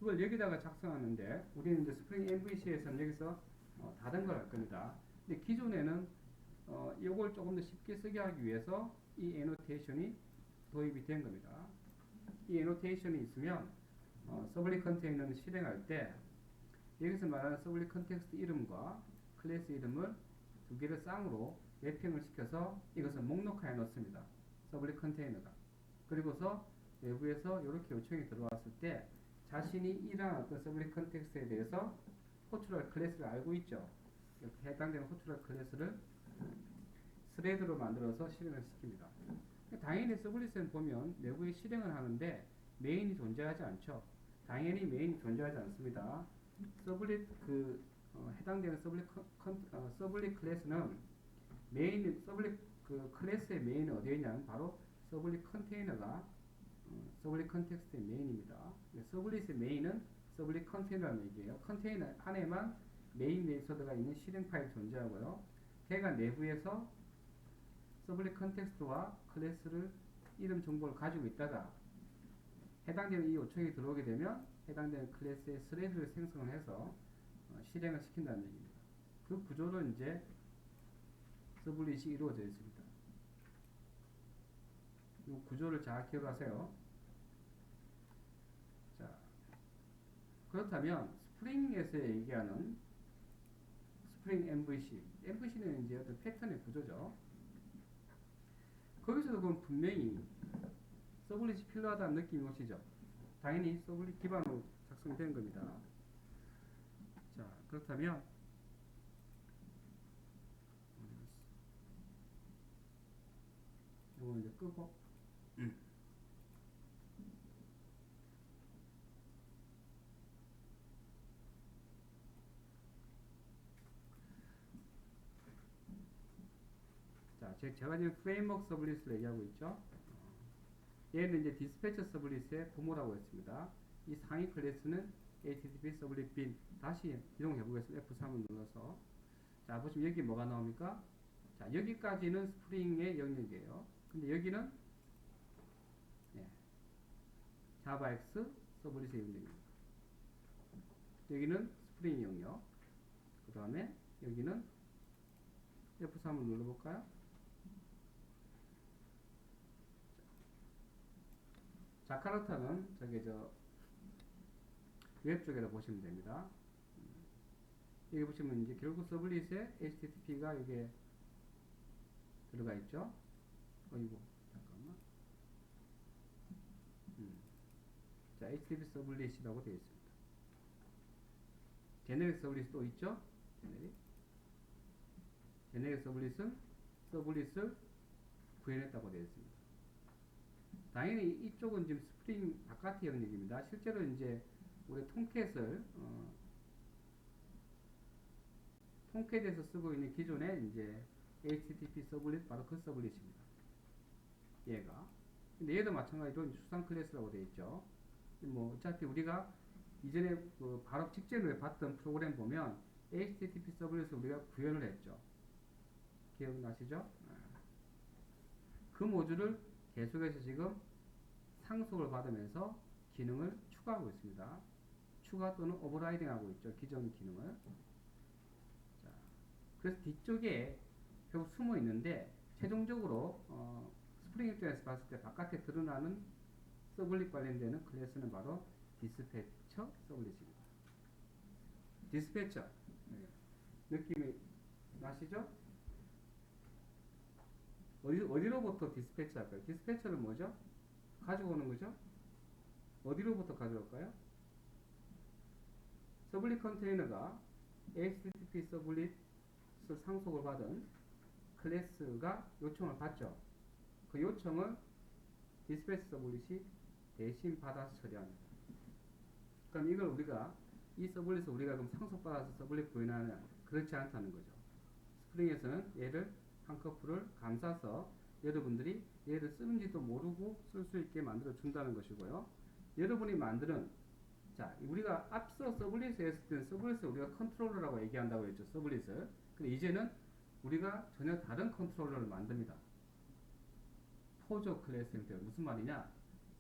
그걸 여기다가 작성하는데 우리는 이제 스프링 MVC에서는 여기서 다른 걸 할 겁니다. 근데 기존에는 이걸 조금 더 쉽게 쓰게 하기 위해서 이 애노테이션이 도입이 된 겁니다. 이 애노테이션이 있으면 서블릿 컨테이너를 실행할 때 여기서 말하는 서블릿 컨텍스트 이름과 클래스 이름을 두 개를 쌍으로 매핑을 시켜서 이것을 목록하에 넣습니다. 서블릿 컨테이너가. 그리고서 외부에서 이렇게 요청이 들어왔을 때 자신이 이러한 어떤 서블릿 컨텍스트에 대해서 호출할 클래스를 알고 있죠. 이렇게 해당되는 호출할 클래스를 스레드로 만들어서 실행을 시킵니다. 당연히 서블릿은 보면 내부에 실행을 하는데 메인이 존재하지 않죠. 당연히 메인이 존재하지 않습니다. 서블릿 해당되는 서블릿 클래스는 메인 서블릿 클래스의 메인은 어디에 있냐면 바로 서블릿 컨테이너가 서블릿 컨텍스트의 메인입니다. 서블릿의 메인은 서블릿 컨테이너라는 얘기예요. 컨테이너 안에만 메인 메소드가 있는 실행 파일이 존재하고요. 걔가 내부에서 서블릿 컨텍스트와 클래스를 이름 정보를 가지고 있다가 해당되는 이 요청이 들어오게 되면 해당되는 클래스의 스레드를 생성을 해서 실행을 시킨다는 얘기입니다. 그 구조로 이제 서블릿이 이루어져 있습니다. 이 구조를 잘 기억하세요. 자, 그렇다면 스프링에서 얘기하는 스프링 MVC, MVC는 이제 어떤 패턴의 구조죠. 거기서도 그럼 분명히 서블릿이 필요하다는 느낌이 오시죠. 당연히 서블릿 기반으로 작성된 겁니다. 자, 그렇다면 이거 이제 끄고 자, 제가 지금 프레임워크 서블릿을 얘기하고 있죠. 얘는 이제 디스패처 서블릿의 부모라고 했습니다. 이 상위 클래스는 HTTP 서블릿 빈. 다시 이동해 보겠습니다. F3을 눌러서. 자, 보시면 여기 뭐가 나옵니까? 자, 여기까지는 스프링의 영역이에요. 근데 여기는 자바X 서블릿의 영역입니다. 여기는 스프링 영역. 그 다음에 여기는 F3을 눌러볼까요? 자카르타는 웹 쪽에다 보시면 됩니다. 여기 보시면 이제 결국 서블릿에 HTTP가 이게 들어가 있죠. 어이구, 잠깐만. 자, HTTP 서블릿이라고 되어 있습니다. 제네릭 서블릿 또 있죠? 제네릭 서블릿은 서블릿을 구현했다고 되어 있습니다. 당연히 이쪽은 지금 스프링 바깥의 영역입니다. 실제로 이제 우리 톰캣에서 쓰고 있는 기존의 이제 HTTP 서블릿 바로 그 서블릿입니다. 얘가. 근데 얘도 마찬가지로 수상 클래스라고 되어 있죠. 뭐 어차피 우리가 이전에 바로 직전에 봤던 프로그램 보면 HTTP 서블릿을 우리가 구현을 했죠. 기억나시죠? 그 모듈을 계속해서 지금 상속을 받으면서 기능을 추가하고 있습니다. 추가 또는 오버라이딩 하고 있죠. 기존 기능을. 자, 그래서 뒤쪽에 결국 숨어 있는데 최종적으로 스프링 입장에서 봤을 때 바깥에 드러나는 서블릿 관련되는 클래스는 바로 디스패처 서블릿입니다. 디스패처 느낌이 나시죠? 어디로부터 디스패처 할까요? 디스패처는 뭐죠? 가져오는 거죠? 어디로부터 가져올까요? 서블릿 컨테이너가 HTTP 서블릿을 상속을 받은 클래스가 요청을 받죠. 그 요청을 디스패처 서블릿이 대신 받아서 처리합니다. 그럼 이걸 우리가 이 서블릿을 우리가 그럼 상속받아서 서블릿 구현하느냐? 그렇지 않다는 거죠. 스프링에서는 얘를 한 커플을 감싸서 여러분들이 얘를 쓰는지도 모르고 쓸 수 있게 만들어 준다는 것이고요. 여러분이 만드는 자, 우리가 앞서 서블릿을 했을 때는 서블릿을 우리가 컨트롤러라고 얘기한다고 했죠. 서블릿을. 근데 이제는 우리가 전혀 다른 컨트롤러를 만듭니다. 포조 클래스 형태. 무슨 말이냐?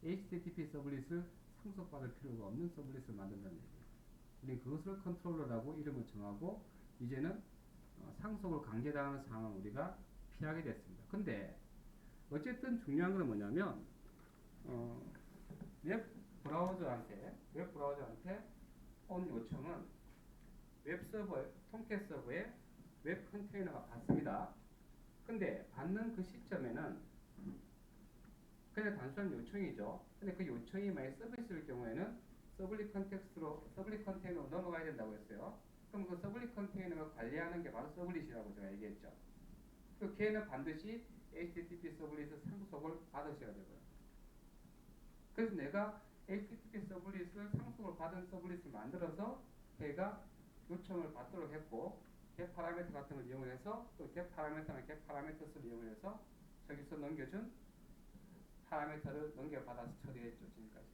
HTTP 서블릿을 상속받을 필요가 없는 서블릿을 만든다는 얘기예요. 우리 그것을 컨트롤러라고 이름을 정하고 이제는 상속을 강제당하는 상황을 우리가 피하게 됐습니다. 근데 어쨌든 중요한 건 뭐냐면 웹 브라우저한테 온 요청은 웹 서버, 통캣 서버에 웹 컨테이너가 받습니다. 근데 받는 그 시점에는 그냥 단순한 요청이죠. 근데 그 요청이 만약 서비스일 경우에는 서블릿 컨테이너로 넘어가야 된다고 했어요. 그럼 그 서블릿 컨테이너가 관리하는 게 바로 서블릿이라고 제가 얘기했죠. 그 걔는 반드시 HTTP 서블릿의 상속을 받으셔야 되고요. 그래서 내가 HTTP 서블릿을 상속을 받은 서블릿을 만들어서 걔가 요청을 받도록 했고 get 파라미터 같은 걸 이용해서 또 get 파라미터나 get 파라미터스를 이용해서 저기서 넘겨준 파라미터를 넘겨받아서 처리했죠. 지금까지.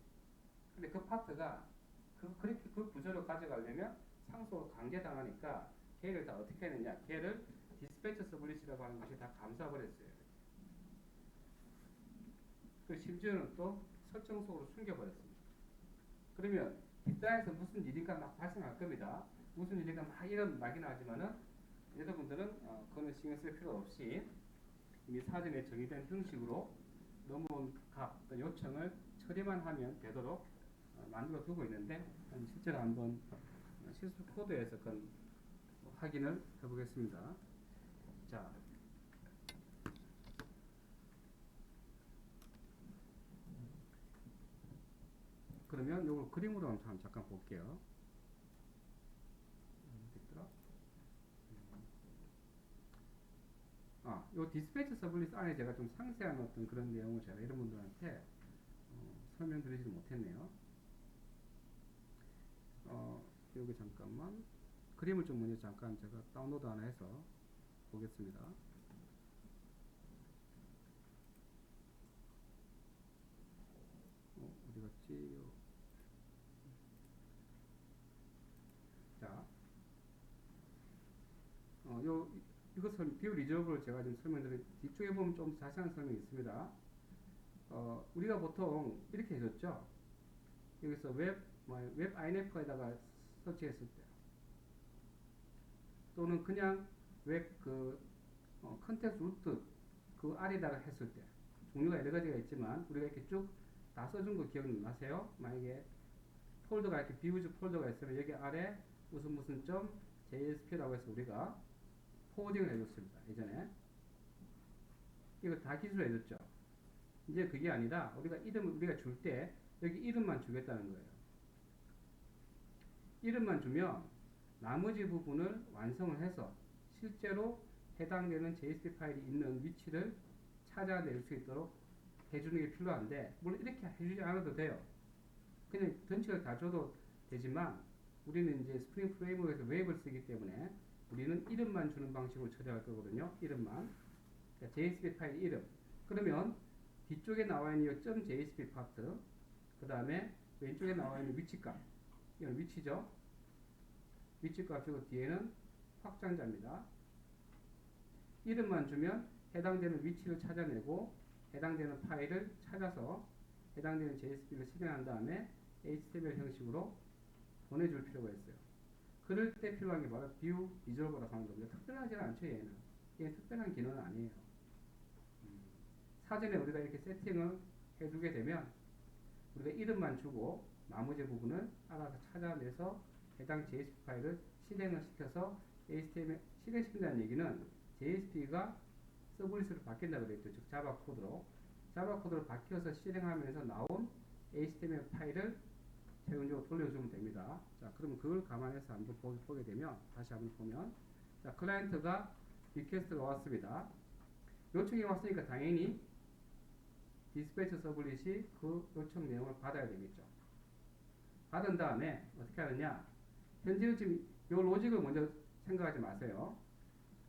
근데 그 파트가 그렇게 그 구조를 가져가려면 상속을 강제당하니까 걔를 다 어떻게 했느냐. 걔를 디스패처 서블릿이라고 하는 것이 다 감싸버렸어요. 그 심지어는 또 설정 속으로 숨겨버렸습니다. 그러면 뒷단에서 무슨 일인가 막 발생할 겁니다. 무슨 일인가 막 이런 막이 나지만은 여러분들은 그거는 신경 쓸 필요 없이 이미 사전에 정의된 형식으로 넘어온 값, 요청을 처리만 하면 되도록 만들어 두고 있는데 실제로 한번 실습 코드에서 그 확인을 해보겠습니다. 자, 그러면 이걸 그림으로 한번 잠깐 볼게요. 요 디스패치 서블릿 안에 제가 좀 상세한 어떤 그런 내용을 제가 이런 분들한테 설명드리지 못했네요. 여기 잠깐만 그림을 좀 먼저 잠깐 제가 다운로드 하나 해서 보겠습니다. 어디 갔지? 자, 이것은 뷰 리저브를 제가 지금 설명드린 뒤쪽에 보면 좀 자세한 설명이 있습니다. 우리가 보통 이렇게 해줬죠. 여기서 웹 INF에다가 설치했을 때 또는 그냥 웹 컨텍스트 루트 그 아래다가 했을 때 종류가 여러 가지가 있지만 우리가 이렇게 쭉 다 써준 거 기억나세요? 만약에 폴더가 이렇게 비우즈 폴더가 있으면 여기 아래 무슨 점 JSP라고 해서 우리가 포워딩을 해줬습니다. 예전에 이거 다 기술을 해줬죠. 이제 그게 아니라 우리가 줄 때 여기 이름만 주겠다는 거예요. 이름만 주면 나머지 부분을 완성을 해서 실제로 해당되는 JSP 파일이 있는 위치를 찾아낼 수 있도록 해주는 게 필요한데 물론 이렇게 해주지 않아도 돼요. 그냥 전체를 다 줘도 되지만 우리는 이제 스프링 프레임워크에서 웹을 쓰기 때문에 우리는 이름만 주는 방식으로 처리할 거거든요. 이름만. 그러니까 JSP 파일 이름. 그러면 뒤쪽에 나와 있는 이 .jsp 파트, 그 다음에 왼쪽에 나와 있는 위치값. 이건 위치죠. 위치값이고 뒤에는 확장자입니다. 이름만 주면 해당되는 위치를 찾아내고 해당되는 파일을 찾아서 해당되는 JSP를 실행한 다음에 HTML 형식으로 보내줄 필요가 있어요. 그럴 때 필요한 게 바로 뷰 리졸버라고 하는 겁니다. 특별하지 않죠, 얘는. 얘는 특별한 기능은 아니에요. 사전에 우리가 이렇게 세팅을 해두게 되면 우리가 이름만 주고 나머지 부분을 알아서 찾아내서 해당 JSP 파일을 실행을 시켜서 HTML 실행시킨다는 얘기는 JSP가 서브리스로 바뀐다고 되어 있죠. 즉 자바 코드로. 자바 코드로 바뀌어서 실행하면서 나온 HTML 파일을 최종적으로 돌려주면 됩니다. 자, 그러면 그걸 감안해서 한번 보게 되면 다시 한번 보면 자, 클라이언트가 리퀘스트가 왔습니다. 요청이 왔으니까 당연히 디스패치 서블릿이 그 요청 내용을 받아야 되겠죠. 받은 다음에 어떻게 하느냐? 현재 지금 이 로직을 먼저 생각하지 마세요.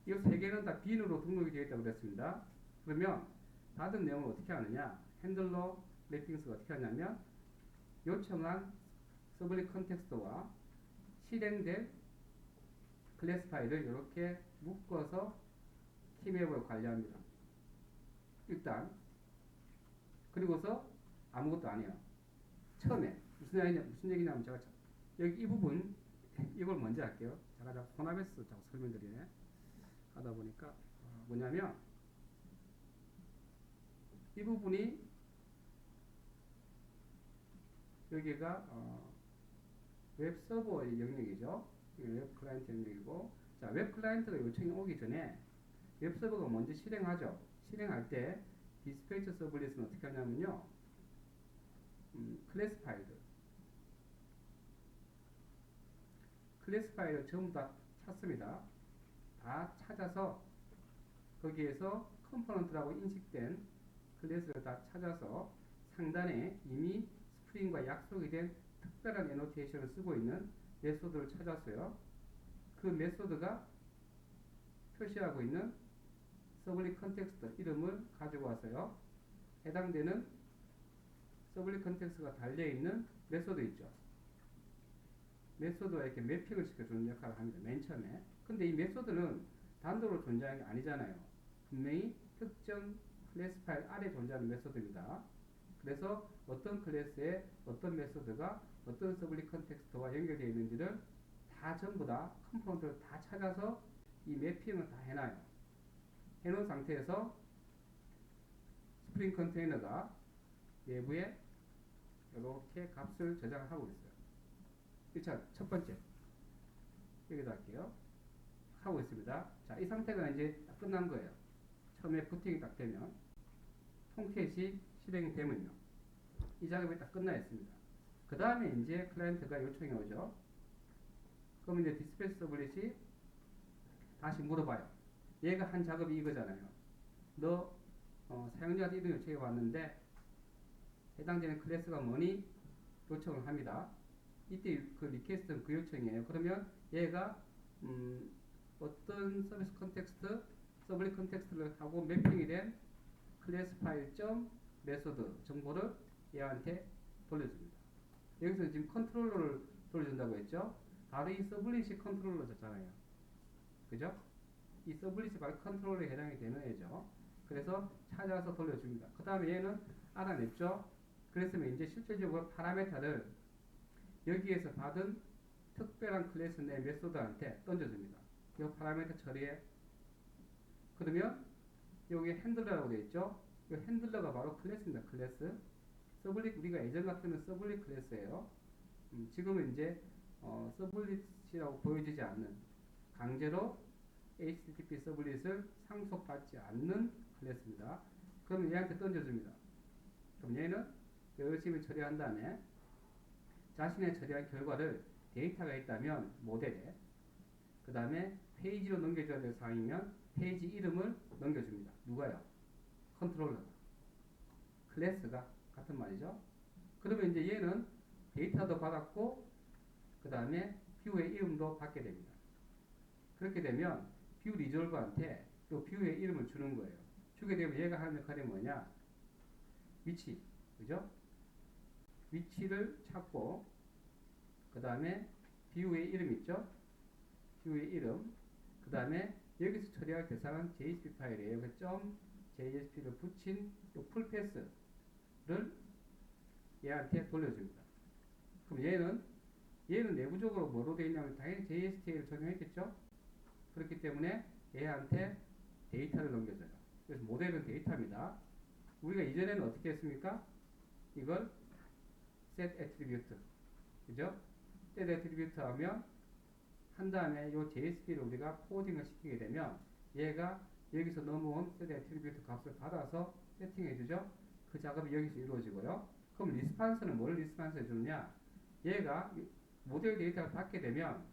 이 세 개는 다 빈으로 등록이 되어 있다고 그랬습니다. 그러면 받은 내용을 어떻게 하느냐? 핸들러 랩핑스가 어떻게 하냐면 요청한 서블릿 컨텍스트와 실행된 클래스 파일을 이렇게 묶어서 키맵을 관리합니다. 일단 그리고서 아무것도 안 해요. 처음에 무슨 얘기냐면 제가 여기 이 부분 이걸 먼저 할게요. 제가 자꾸 혼합해서 자꾸 설명드리네. 하다 보니까 뭐냐면 이 부분이 여기가 웹 서버의 영역이죠. 웹 클라이언트 영역이고, 자, 웹 클라이언트가 요청이 오기 전에 웹 서버가 먼저 실행하죠. 실행할 때 디스패치 서블릿은 어떻게 하냐면요, 클래스 파일을 전부 다 찾습니다. 다 찾아서 거기에서 컴포넌트라고 인식된 클래스를 다 찾아서 상단에 이미 스프링과 약속이 된 특별한 애노테이션을 쓰고 있는 메소드를 찾았어요. 그 메소드가 표시하고 있는 서블릿 컨텍스트 이름을 가지고 와서요, 해당되는 서블릿 컨텍스트가 달려있는 메소드 있죠. 메소드와 이렇게 매핑을 시켜주는 역할을 합니다. 맨 처음에. 근데 이 메소드는 단독으로 존재하는 게 아니잖아요. 분명히 특정 클래스 파일 아래 존재하는 메소드입니다. 그래서 어떤 클래스에 어떤 메소드가 어떤 서블릿 컨텍스트와 연결되어 있는지를 다 전부 다 컴포넌트를 다 찾아서 이 매핑을 다 해놔요. 해놓은 상태에서 스프링 컨테이너가 내부에 이렇게 값을 저장하고 있어요. 1차 첫 번째 여기다 할게요. 하고 있습니다. 자, 이 상태가 이제 딱 끝난 거예요. 처음에 부팅이 딱 되면 통캣이 실행이 되면요, 이 작업이 딱 끝나 있습니다. 그 다음에 이제 클라이언트가 요청이 오죠. 그럼 이제 디스패치 서블릿이 다시 물어봐요. 얘가 한 작업이 이거잖아요. 너 사용자한테 이런 요청이 왔는데 해당되는 클래스가 뭐니? 요청을 합니다. 이때 그 리퀘스트는 그 요청이에요. 그러면 얘가 어떤 서비스 컨텍스트, 서블릿 컨텍스트를 하고 매핑이 된 클래스 파일 점 메소드 정보를 얘한테 돌려줍니다. 여기서 지금 컨트롤러를 돌려준다고 했죠. 바로 이 서블릿이 컨트롤러잖아요. 그죠? 이 서블릿이 바로 컨트롤러에 해당이 되는 애죠. 그래서 찾아서 돌려줍니다. 그 다음에 얘는 알아냈죠. 그랬으면 이제 실질적으로 파라메타를 여기에서 받은 특별한 클래스 내 메소드한테 던져줍니다. 이 파라메터 처리해. 그러면 여기 핸들러라고 되어 있죠. 이 핸들러가 바로 클래스입니다. 클래스. 서블릿, 우리가 예전 같으면 서블릿 클래스예요. 지금은 이제 서블릿이라고 보여지지 않는, 강제로 HTTP 서블릿을 상속받지 않는 클래스입니다. 그러면 얘한테 던져줍니다. 그럼 얘는 열심히 처리한 다음에 자신의 처리한 결과를 데이터가 있다면 모델에, 그 다음에 페이지로 넘겨줘야 될 사항이면 페이지 이름을 넘겨줍니다. 누가요? 컨트롤러가. 클래스가 같은 말이죠. 그러면 이제 얘는 데이터도 받았고 그 다음에 뷰의 이름도 받게 됩니다. 그렇게 되면 뷰 리졸버한테 또 뷰의 이름을 주는 거예요. 주게 되면 얘가 하는 역할이 뭐냐? 위치, 그죠? 위치를 찾고 그 다음에 뷰의 이름 있죠? 뷰의 이름, 그 다음에 여기서 처리할 대상은 JSP 파일이에요. 그 .jsp를 붙인 풀패스를 얘한테 돌려줍니다. 그럼 얘는 내부적으로 뭐로 되어 있냐면 당연히 JSTL을 적용했겠죠? 그렇기 때문에 얘한테 데이터를 넘겨줘요. 그래서 모델은 데이터입니다. 우리가 이전에는 어떻게 했습니까? 이걸 set attribute, 그죠? set attribute 하면 한 다음에 이 JSP를 우리가 포워딩을 시키게 되면 얘가 여기서 넘어온 set attribute 값을 받아서 세팅해주죠. 그 작업이 여기서 이루어지고요. 그럼 리스판스는 뭘 리스판스 해주느냐? 얘가 모델 데이터를 받게 되면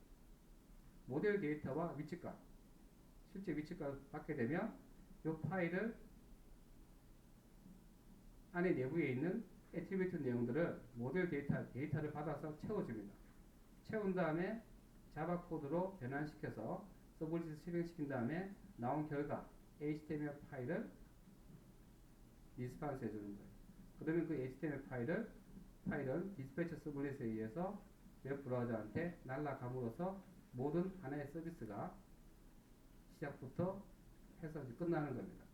모델 데이터와 위치값, 실제 위치값을 받게 되면 이 파일을 안에 내부에 있는 애트리뷰트 내용들을 모델 데이터를 받아서 채워줍니다. 채운 다음에 자바 코드로 변환시켜서 서블릿을 실행시킨 다음에 나온 결과 HTML 파일을 리스판스 해주는 거예요. 그러면 그 HTML 파일은 디스패치 서블릿에 의해서 웹 브라우저한테 날아감으로써 모든 하나의 서비스가 시작부터 해서 끝나는 겁니다.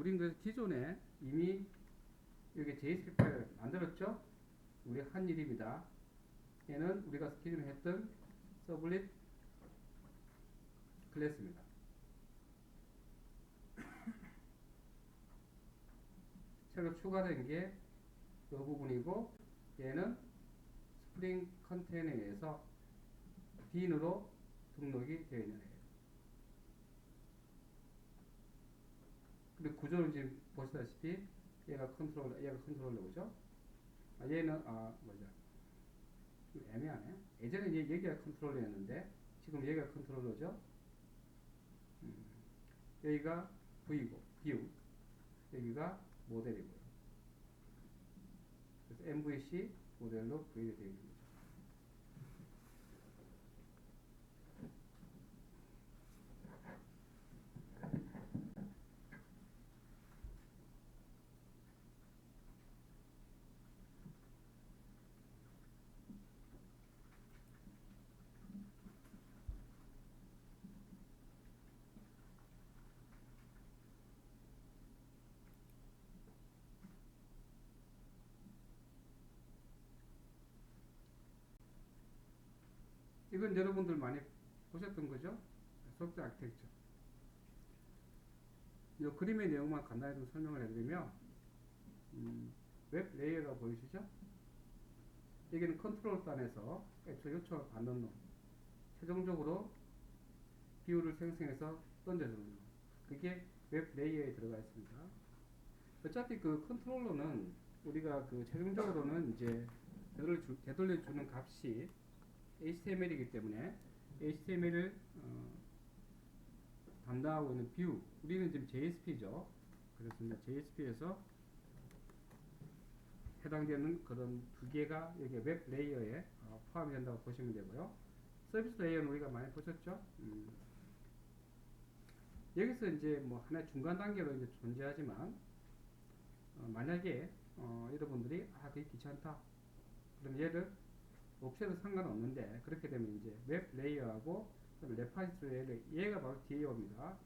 우린 그 기존에 이미 여기 JSP 파일을 만들었죠? 우리 한 일입니다. 얘는 우리가 기존에 했던 서블릿 클래스입니다. 새로 추가된 게 이 부분이고, 얘는 스프링 컨테이너에 의해서 빈으로 등록이 되어 있는 애예요. 근데 구조는 지금 보시다시피 얘가 컨트롤러죠. 얘는 애매하네. 예전에 얘가 컨트롤러였는데 지금 얘가 컨트롤러죠. 여기가 V고 뷰, 여기가 모델이고요. 그래서 MVC 모델로 V가 되어 있는 거죠. 이건 여러분들 많이 보셨던 거죠? 소프트웨어 아키텍처. 이 그림의 내용만 간단히 좀 설명을 해드리면, 웹 레이어가 보이시죠? 여기는 컨트롤 단에서 애초 요청을 받는 놈, 최종적으로 비율을 생성해서 던져주는 놈, 그게 웹 레이어에 들어가 있습니다. 어차피 그 컨트롤러는 우리가 그 최종적으로는 이제 되돌려주는 값이 HTML이기 때문에 HTML을 담당하고 있는 뷰, 우리는 지금 JSP죠. 그렇습니다. JSP에서 해당되는 그런 두 개가 여기 웹 레이어에 포함이 된다고 보시면 되고요. 서비스 레이어는 우리가 많이 보셨죠. 여기서 이제 뭐 하나의 중간 단계로 이제 존재하지만, 만약에 여러분들이 그게 귀찮다, 그럼 얘를 없애도 상관없는데, 그렇게 되면 이제 웹 레이어하고 레파지트 레이어, 얘가 바로 DAO입니다.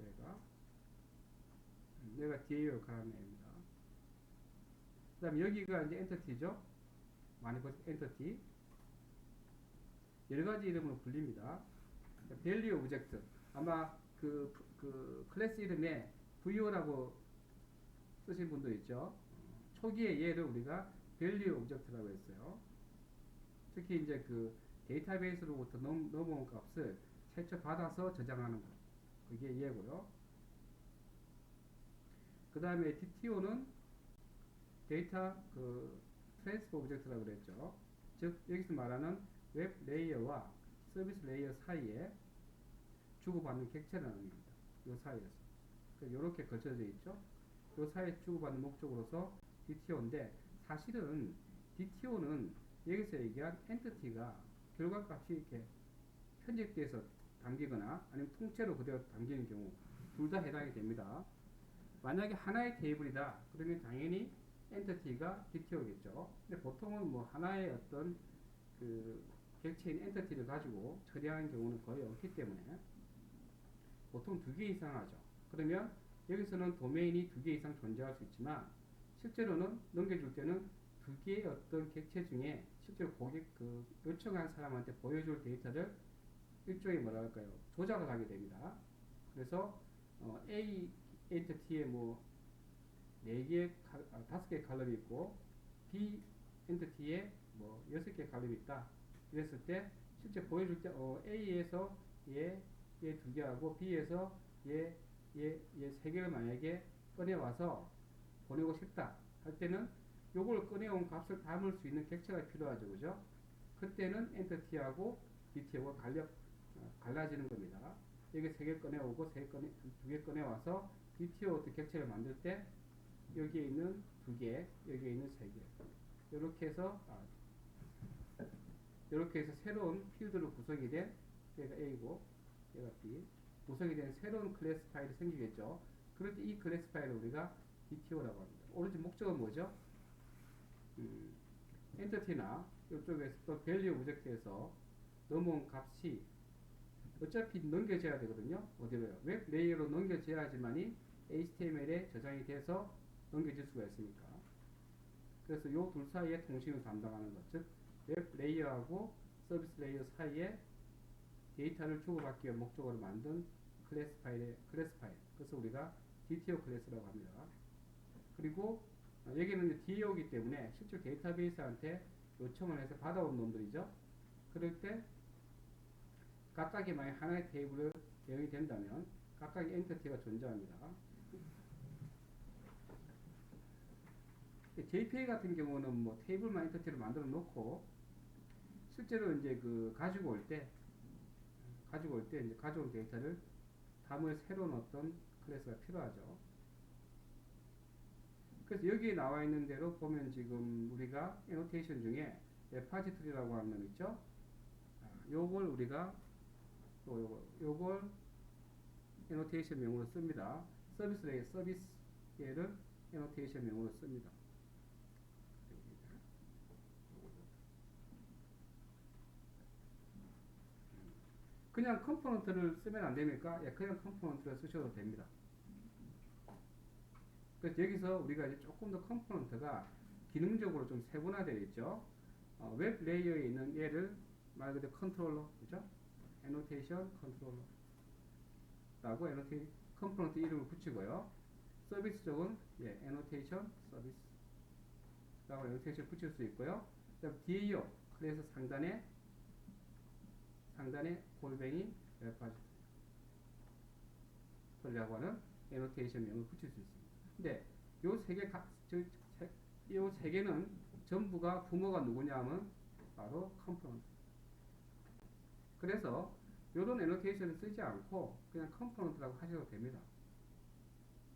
얘가 DAO 역할을 하는 애입니다. 그 다음에 여기가 이제 엔터티죠. 많이 보신 엔터티. 여러 가지 이름으로 불립니다. 밸류 오브젝트. 아마 그 클래스 이름에 VO라고 쓰신 분도 있죠. 초기에 얘를 우리가 밸류 오브젝트라고 했어요. 특히 이제 그 데이터베이스로부터 넘어온 값을 채취받아서 저장하는 것. 그게 얘고요. 그 다음에 DTO는 데이터 트랜스퍼 오브젝트라고 그랬죠. 즉 여기서 말하는 웹 레이어와 서비스 레이어 사이에 주고받는 객체라는 겁니다. 이 사이에서. 이렇게 걸쳐져 있죠. 이 사이에 주고받는 목적으로서 DTO인데, 사실은 DTO는 여기서 얘기한 엔티티가 결과값이 이렇게 편집돼서 담기거나 아니면 통째로 그대로 담기는 경우 둘 다 해당이 됩니다. 만약에 하나의 테이블이다, 그러면 당연히 엔티티가 DTO겠죠. 근데 보통은 뭐 하나의 어떤 그 객체인 엔티티를 가지고 처리하는 경우는 거의 없기 때문에 보통 2개 이상 하죠. 그러면 여기서는 도메인이 2개 이상 존재할 수 있지만, 실제로는 넘겨줄 때는 2개의 어떤 객체 중에 실제로 고객 요청한 사람한테 보여줄 데이터를 일종의 뭐랄까요, 조작을 하게 됩니다. 그래서 A 엔티티에 뭐 4개, 5개 칼럼이 있고, B 엔티티에 뭐 6개 칼럼이 있다. 이랬을 때 실제 보여줄 때 A에서 얘 2개 하고 B에서 얘 3개를 만약에 꺼내와서 보내고 싶다 할 때는 요걸 꺼내온 값을 담을 수 있는 객체가 필요하죠. 그죠? 그때는 엔티티하고 DTO가 갈라지는 겁니다. 여기 3개 꺼내오고 2개 꺼내와서 DTO 객체를 만들 때 여기에 있는 2개, 여기에 있는 3개, 이렇게 해서 새로운 필드로 구성이 된, 얘가 A고 얘가 B, 구성이 된 새로운 클래스 파일이 생기겠죠. 그럴 때 이 클래스 파일을 우리가 DTO라고 합니다. 오로지 목적은 뭐죠? 엔티티나 이쪽에서 또 밸류 오브젝트에서 넘어온 값이 어차피 넘겨져야 되거든요. 어디로요? 웹 레이어로 넘겨져야지만이 HTML에 저장이 돼서 넘겨질 수가 있으니까. 그래서 요 둘 사이에 통신을 담당하는 것, 즉 웹 레이어하고 서비스 레이어 사이에 데이터를 주고받기 위한 목적으로 만든 클래스 파일, 그래서 우리가 DTO 클래스라고 합니다. 그리고 여기는 이제 DAO이기 때문에 실제 데이터베이스한테 요청을 해서 받아온 놈들이죠. 그럴 때 각각이 만약 하나의 테이블을 대응이 된다면 각각의 엔티티가 존재합니다. JPA 같은 경우는 뭐 테이블만 엔티티를 만들어 놓고 실제로 이제 그 가지고 올 때 이제 가져온 데이터를 다음에 새로운 어떤 클래스가 필요하죠. 그래서 여기에 나와 있는 대로 보면 지금 우리가 애노테이션 중에 레파지토리라고 하는 놈 있죠. 요걸 우리가 요걸 애노테이션 명으로 씁니다. 서비스를 애노테이션 명으로 씁니다. 그냥 컴포넌트를 쓰면 안 됩니까? 예, 그냥 컴포넌트를 쓰셔도 됩니다. 그래서 여기서 우리가 이제 조금 더 컴포넌트가 기능적으로 좀 세분화되어 있죠. 웹 레이어에 있는 얘를 말 그대로 컨트롤러, 그죠? 애노테이션 컨트롤러 라고 컴포넌트 이름을 붙이고요. 서비스 쪽은 예, 애노테이션 서비스 라고 애노테이션 붙일 수 있고요. 그다음 DAO 그래서 상단에 골뱅이 레파지토리라고 하는 애노테이션 명을 붙일 수 있습니다. 근데 요 세 개는 전부가 부모가 누구냐 하면 바로 컴포넌트. 그래서 요런 애노테이션을 쓰지 않고 그냥 컴포넌트라고 하셔도 됩니다.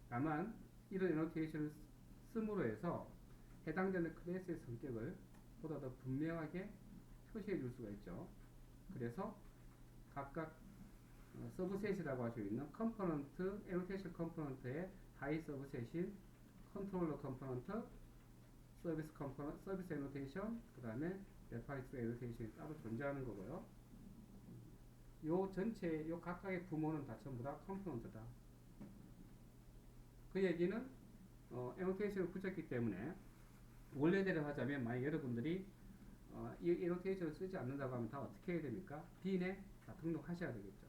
다만 이런 애노테이션을 씀으로 해서 해당되는 클래스의 성격을 보다 더 분명하게 표시해 줄 수가 있죠. 그래서 각각 서브셋이라고 할 수 있는 컴포넌트, 애노테이션 컴포넌트의 하이 서브셋인 컨트롤러 컴포넌트, 서비스 애노테이션, 그 다음에 레파지토리 애노테이션이 따로 존재하는 거고요. 요 전체, 요 각각의 부모는 다 전부 다 컴포넌트다. 그 얘기는 애노테이션을 붙였기 때문에 원래대로 하자면 만약 여러분들이 이 애노테이션을 쓰지 않는다고 하면 다 어떻게 해야 됩니까? 빈에 다 등록하셔야 되겠죠.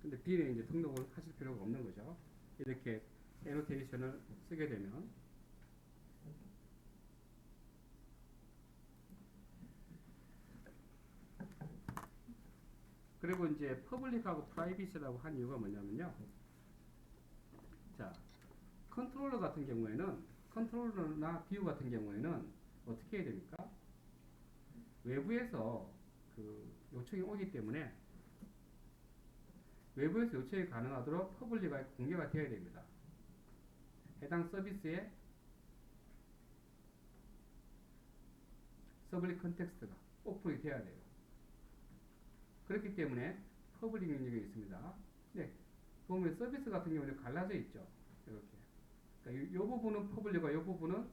근데 빈에 이제 등록을 하실 필요가 없는 거죠. 이렇게 애노테이션을 쓰게 되면. 그리고 이제 퍼블릭하고 프라이빗이라고 한 이유가 뭐냐면요. 자, 컨트롤러 같은 경우에는, 컨트롤러나 뷰 같은 경우에는 어떻게 해야 됩니까? 외부에서 그 요청이 오기 때문에 외부에서 요청이 가능하도록 퍼블릭이 공개가 되어야 됩니다. 해당 서비스의 서블릭 컨텍스트가 오픈이 돼야 돼요. 그렇기 때문에 퍼블릭 능력이 있습니다. 네, 보면 서비스 같은 경우는 갈라져 있죠. 이렇게. 그러니까 이 부분은 퍼블릭과 이 부분은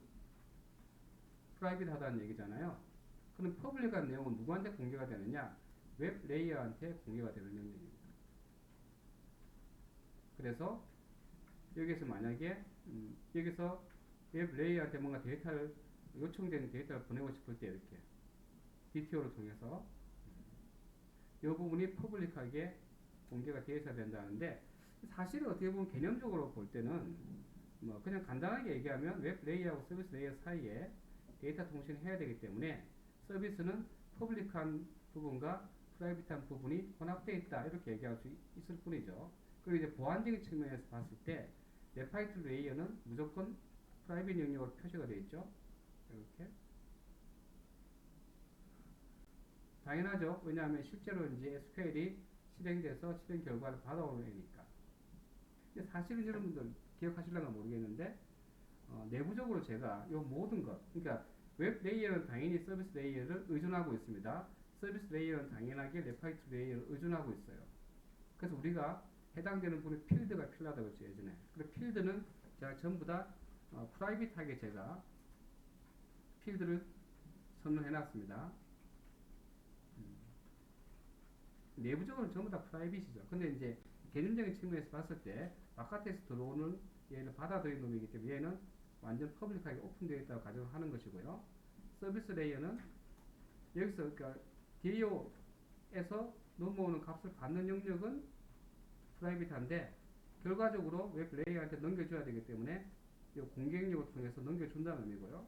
프라이빗하다는 얘기잖아요. 그럼 퍼블릭한 내용은 누구한테 공개가 되느냐? 웹 레이어한테 공개가 되는 능력입니다. 그래서 여기서 만약에 여기서 웹 레이어한테 뭔가 데이터를 요청된 데이터를 보내고 싶을 때 이렇게 DTO를 통해서 이 부분이 퍼블릭하게 공개가 되어 있어야 된다는데 사실은 어떻게 보면 개념적으로 볼 때는 뭐 그냥 간단하게 얘기하면 웹 레이어하고 서비스 레이어 사이에 데이터 통신을 해야 되기 때문에 서비스는 퍼블릭한 부분과 프라이빗한 부분이 혼합되어 있다 이렇게 얘기할 수 있을 뿐이죠. 그리고 이제 보안적인 측면에서 봤을 때 레파지토리 레이어는 무조건 프라이빗 영역으로 표시가 되어 있죠. 이렇게. 당연하죠. 왜냐하면 실제로 이제 SQL이 실행돼서 실행 결과를 받아오는 애니까. 근데 사실은 여러분들 기억하실런가 모르겠는데 내부적으로 제가 이 모든 것, 그러니까 웹 레이어는 당연히 서비스 레이어를 의존하고 있습니다. 서비스 레이어는 당연하게 레파지토리 레이어를 의존하고 있어요. 그래서 우리가 해당되는 분의 필드가 필요하다고 했죠, 예전에. 그리고 필드는 제가 전부 다 프라이빗하게 제가 필드를 선언해 놨습니다. 내부적으로는 전부 다 프라이빗이죠. 근데 이제 개념적인 측면에서 봤을 때 바깥에서 들어오는 얘는 받아들인 놈이기 때문에 얘는 완전 퍼블릭하게 오픈되어 있다고 가정하는 것이고요. 서비스 레이어는 여기서 그러니까 DAO에서 넘어오는 값을 받는 영역은 프라이빗한데 결과적으로 웹 레이어한테 넘겨줘야 되기 때문에 이 공개영역을 통해서 넘겨준다는 의미고요.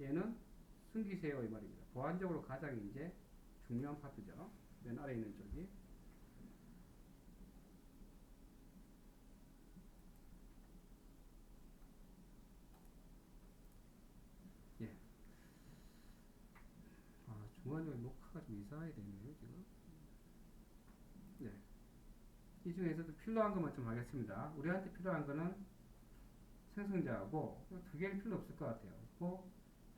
얘는 숨기세요 이 말입니다. 보안적으로 가장 이제 중요한 파트죠. 맨 아래 있는 쪽이. 예. 중간중간 녹화가 좀 이상하게 되네요 지금. 네. 이 중에서도 필요한 것만 좀 하겠습니다. 우리한테 필요한 거는 생성자하고 두 개는 필요 없을 것 같아요. 그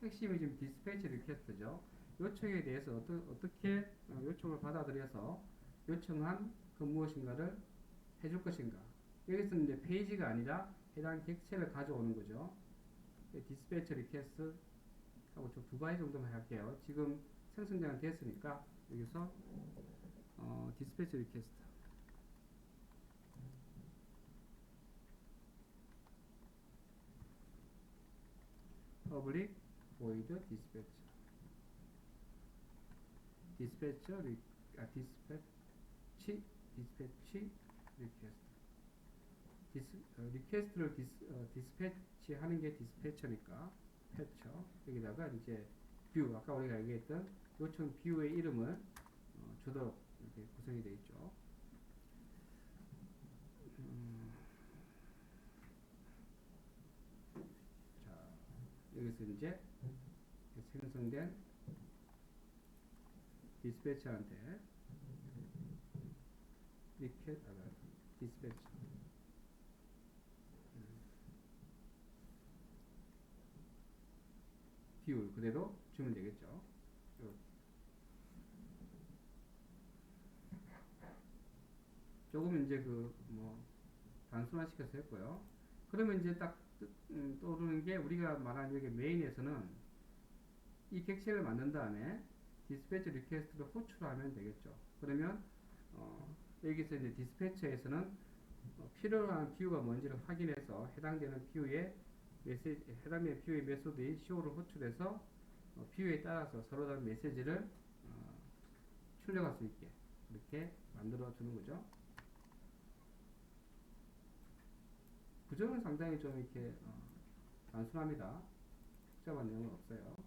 핵심이 지금 디스패치 리퀘스트죠. 요청에 대해서 어떻게 요청을 받아들여서 요청한 그 무엇인가를 해줄 것인가. 여기서는 이제 페이지가 아니라 해당 객체를 가져오는 거죠. 디스패치 리퀘스트 하고 좀 두 가지 정도만 할게요. 지금 생성자가 됐으니까 여기서 디스패치 리퀘스트 public void dispatch 리퀘스트를 디스패치 하는 게 디스패처니까 패처 여기다가 이제 뷰 아까 우리가 얘기했던 요청 뷰의 이름을 주도록 이렇게 구성이 되어 있죠. 자 여기서 이제 생성된 디스패처한테 디스패처 뷰 그대로 주면 되겠죠. 조금 이제 단순화시켜서 했고요. 그러면 이제 딱 떠오르는 게 우리가 말한 여기 메인에서는 이 객체를 만든 다음에 디스패치 리퀘스트를 호출하면 되겠죠. 그러면 여기서 이제 디스패처에서는 필요한 뷰가 뭔지를 확인해서 해당되는 뷰의 해당되는 뷰의 메소드인 show를 호출해서 뷰에 따라서 서로 다른 메시지를 출력할 수 있게 이렇게 만들어 주는 거죠. 구조는 상당히 좀 이렇게 단순합니다. 복잡한 내용은 없어요.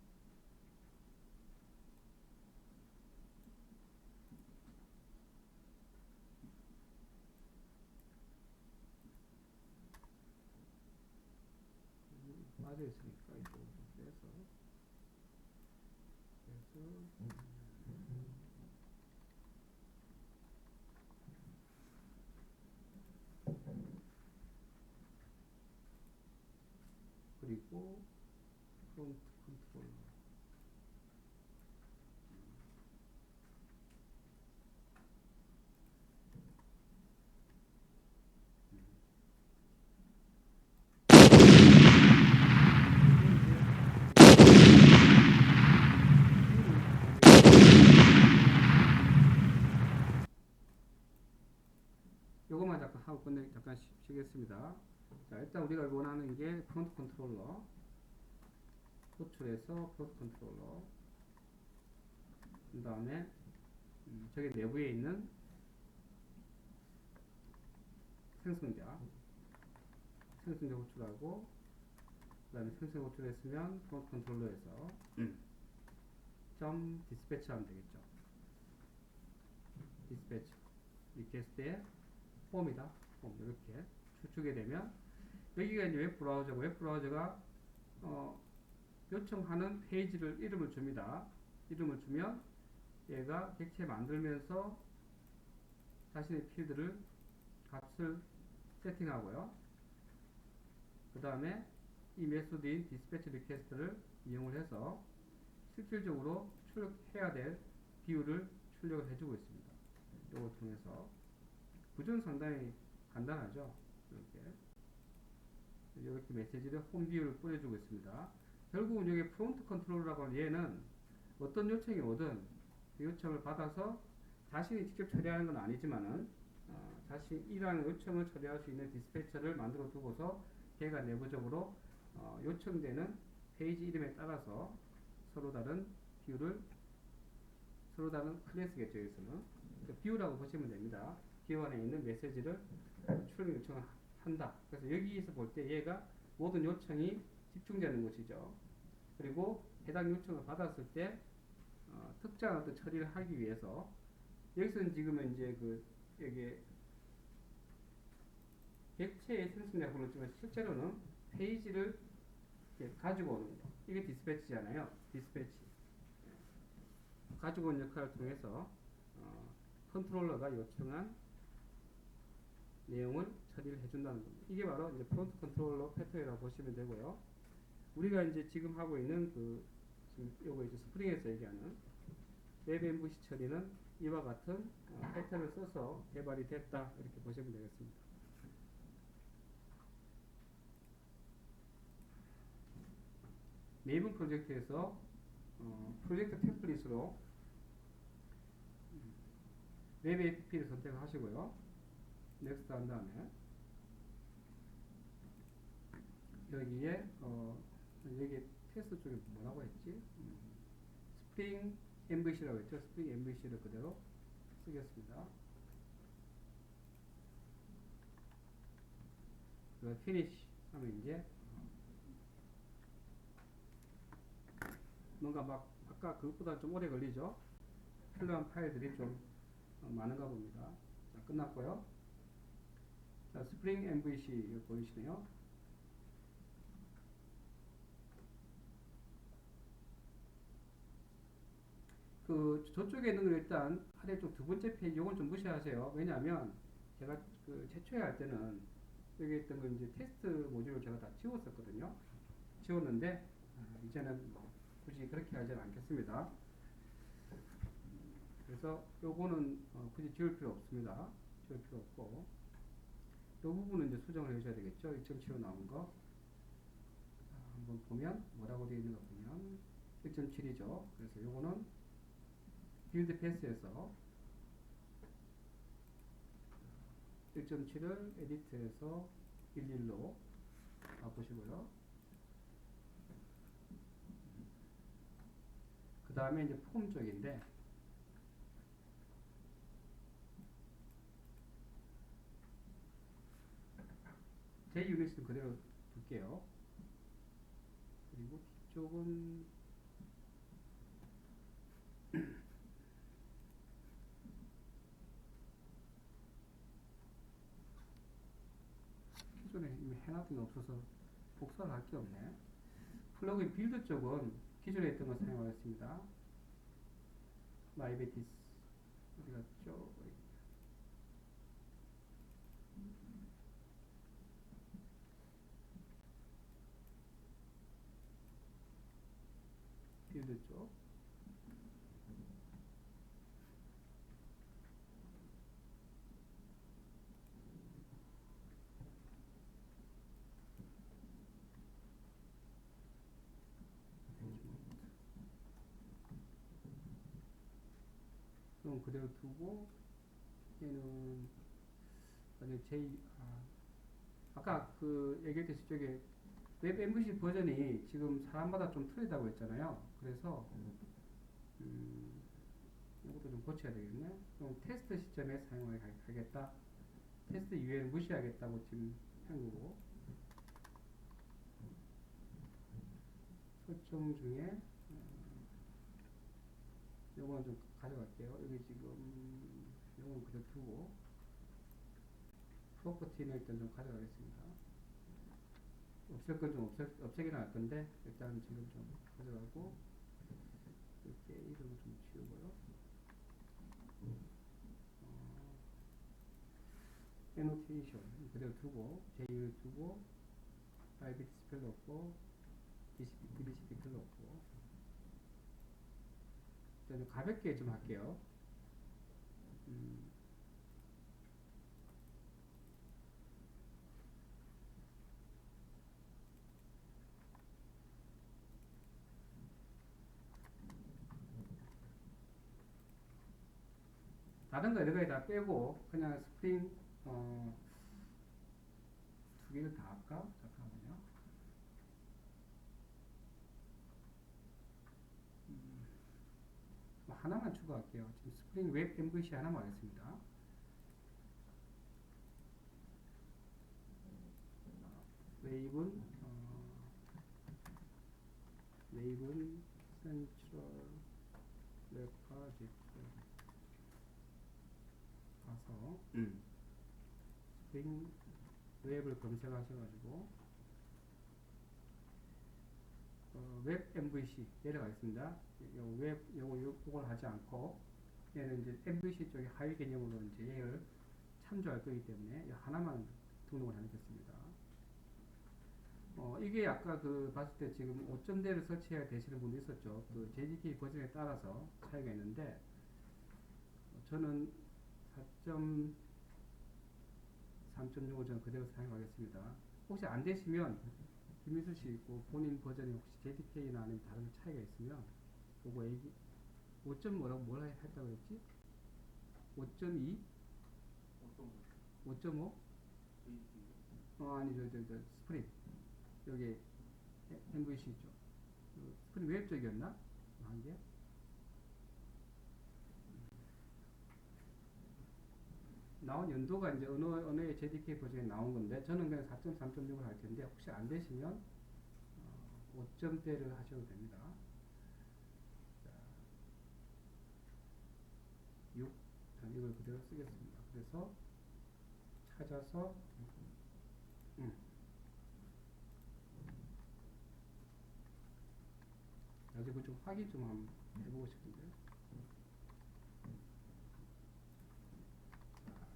빠져 있으니까 이쪽으로 좀 빼서 그리고 프론트 컨트롤러 요것만 잠깐 하고 잠깐 쉬겠습니다. 자, 일단 우리가 원하는 게 프론트 컨트롤러 호출해서 프론트 컨트롤러 그 다음에 저기 내부에 있는 생성자 호출하고 그 다음에 생성 호출했으면 프론트 컨트롤러에서 점 디스패치 하면 되겠죠. 디스패치 리퀘스트의 폼이다. 폼 이렇게 추측이 되면 여기가 이제 웹브라우저고 웹브라우저가 요청하는 페이지를 이름을 줍니다. 이름을 주면 얘가 객체 만들면서 자신의 필드를 값을 세팅하고요. 그 다음에 이 메소드인 디스패치 리퀘스트를 이용을 해서 실질적으로 출력해야 될 뷰를 출력을 해주고 있습니다. 이걸 통해서 구조는 상당히 간단하죠. 이렇게 메시지를 홈 뷰를 뿌려주고 있습니다. 결국은 여기 프론트 컨트롤러라고 하는 얘는 어떤 요청이 오든 그 요청을 받아서 자신이 직접 처리하는 건 아니지만은 자신이라는 요청을 처리할 수 있는 디스패처를 만들어 두고서 걔가 내부적으로 요청되는 페이지 이름에 따라서 서로 다른 클래스겠죠. 여기서는 뷰라고 보시면 됩니다. 뷰 안에 있는 메시지를 출력 요청을 한다. 그래서 여기에서 볼 때 얘가 모든 요청이 집중되는 것이죠. 그리고 해당 요청을 받았을 때 특정한 어떤 처리를 하기 위해서 여기서는 지금은 이제 여기 객체의 생성이라고 불렀지만 실제로는 페이지를 가지고 오는 거. 이게 디스패치잖아요. 디스패치. 가지고 온 역할을 통해서 컨트롤러가 요청한 내용을 처리를 해준다는 겁니다. 이게 바로 이제 프론트 컨트롤러 패턴이라고 보시면 되고요. 우리가 이제 지금 하고 있는 지금 요거 이제 스프링에서 얘기하는 웹 MVC 처리는 이와 같은 패턴을 써서 개발이 됐다 이렇게 보시면 되겠습니다. 메이븐 프로젝트에서 프로젝트 템플릿으로 웹 APP를 선택하시고요. 넥스트 한 다음에 여기에 여기 테스트 쪽에 뭐라고 했지? 스프링 MVC라고 했죠. 스프링 MVC를 그대로 쓰겠습니다. 그 피니시 하면 이제 뭔가 막 아까 그것보다 좀 오래 걸리죠. 필요한 파일들이 좀 많은가 봅니다. 자, 끝났고요. 자, 스프링 MVC 보이시네요. 저쪽에 있는 걸 일단 아래쪽 두 번째 페이지 요건 좀 무시하세요. 왜냐하면 제가 최초에 할 때는 여기 있던 거 이제 테스트 모듈을 제가 다 지웠었거든요. 지웠는데 이제는 뭐 굳이 그렇게 하지는 않겠습니다. 그래서 요거는 굳이 지울 필요 없습니다. 지울 필요 없고 이 부분은 이제 수정을 해주셔야 되겠죠. 1.75 나온 거. 한번 보면 뭐라고 되어 있는가 보면 1.7이죠. 그래서 요거는 빌드 패스에서 1.7을 에디트해서 11로 바꾸시고요. 그 다음에 이제 폼 쪽인데 제 유닛은 그대로 둘게요. 그리고 뒤쪽은 기존에 이미 해놨던 게 없어서 복사를 할 게 없네. 플러그인 빌드 쪽은 기존에 있던 걸 사용하겠습니다. 라이베티스 어디 갔죠? 빌드 쪽 그럼 그대로 두고 얘는 아까 얘기했듯이 저게 웹 MVC 버전이 지금 사람마다 좀 틀리다고 했잖아요. 그래서 이것도 좀 고쳐야 되겠네. 그럼 테스트 시점에 사용하겠다. 테스트 이후에는 무시하겠다고 지금 한 거고. 설정 중에 요거는 좀 가져갈게요. 여기 지금 요거는 그대로 두고 프로퍼티는 일단 좀 가져가겠습니다. 없앨 건 좀 없애긴 할 건데 일단 지금 좀 가져가고 이렇게 이름을 좀 지우고요. 애노테이션 그대로 두고 제이를 두고 IBT 스펠 넣고 DBCP 스펠 넣고 일단 좀 가볍게 좀 할게요. 다른 거 여러 가지 다 빼고 그냥 스프링 두 개를 다 할까? 잠깐만요. 하나만 추가할게요. 지금 스프링 웹 MVC 하나만 하겠습니다. 웨이브는 센트럴 웹 프로젝트 가서 스프링 웹을 검색하셔가지고 웹 MVC 내려가겠습니다. 요걸 하지 않고 얘는 이제 MVC 쪽에 하위 개념으로 이제 얘를 참조할 거기 때문에 하나만 등록을 해놓겠습니다. 이게 아까 봤을 때 지금 5점대를 설치해야 되시는 분도 있었죠. 그 JDK 버전에 따라서 차이가 있는데 저는 4.3.6을 저는 그대로 사용하겠습니다. 혹시 안 되시면 김민수 씨 있고 본인 버전이 혹시 JDK나 아니면 다른 차이가 있으면 그거 얘기 5점 뭐라 했다고 그랬지? 5.2? 5.5? 아니 저 스프링 여기 MVC 있죠. 스프링 웹 쪽이었나? 한 게? 나온 연도가 이제 어느의 JDK 버전에 나온 건데 저는 그냥 4.3.6을 할 텐데 혹시 안 되시면 5점대를 하셔도 됩니다. 자, 6 이걸 그대로 쓰겠습니다. 그래서 찾아서 나중에 좀 확인 좀 한번 해보고 싶은데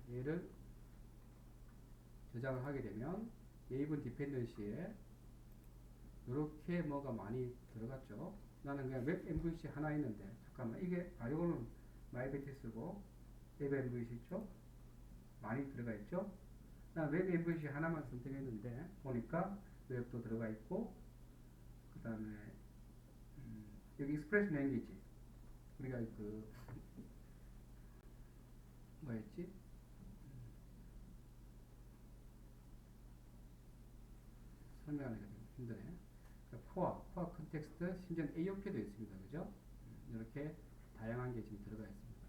얘를 저장을 하게 되면 웨이브 디펜던시에 이렇게 뭐가 많이 들어갔죠. 나는 그냥 웹 MVC 하나 있는데 잠깐만 이게 이거는 마이베티스고 웹 MVC 있죠. 많이 들어가 있죠. 난 웹 MVC 하나만 선택했는데 보니까 웹도 들어가 있고 그 다음에 여기 익스프레스 랭귀지 우리가 뭐였지? 설명하기가 좀 힘드네. 그러니까 코어 컨텍스트, 심지어 AOP도 있습니다. 그죠? 이렇게 다양한 게 지금 들어가 있습니다.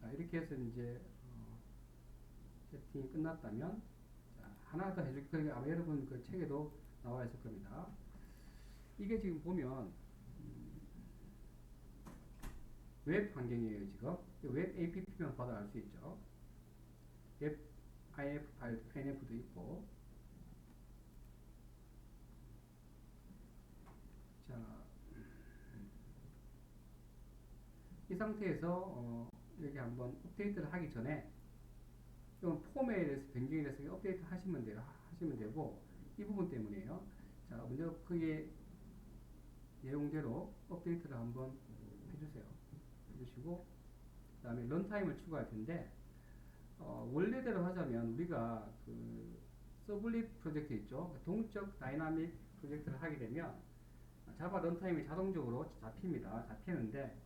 자, 이렇게 해서 이제 세팅이 끝났다면 자, 하나 더 해줄 거예요. 아마 여러분 그 책에도 나와 있을 겁니다. 이게 지금 보면 웹 환경이에요. 지금 웹 APP만 봐도 알 수 있죠. 웹 INF 파일, INF도 있고 자, 이 상태에서 여기 한번 업데이트를 하기 전에 이건 폼에 대해서 변경에 대해서 업데이트 하시면 되고 이 부분 때문이에요. 자, 먼저 그게 내용대로 업데이트를 한번 해주시고 그 다음에 런타임을 추가할 텐데 원래대로 하자면 우리가 서블릿 프로젝트 있죠. 동적 다이나믹 프로젝트를 하게 되면 자바 런타임이 자동적으로 잡히는데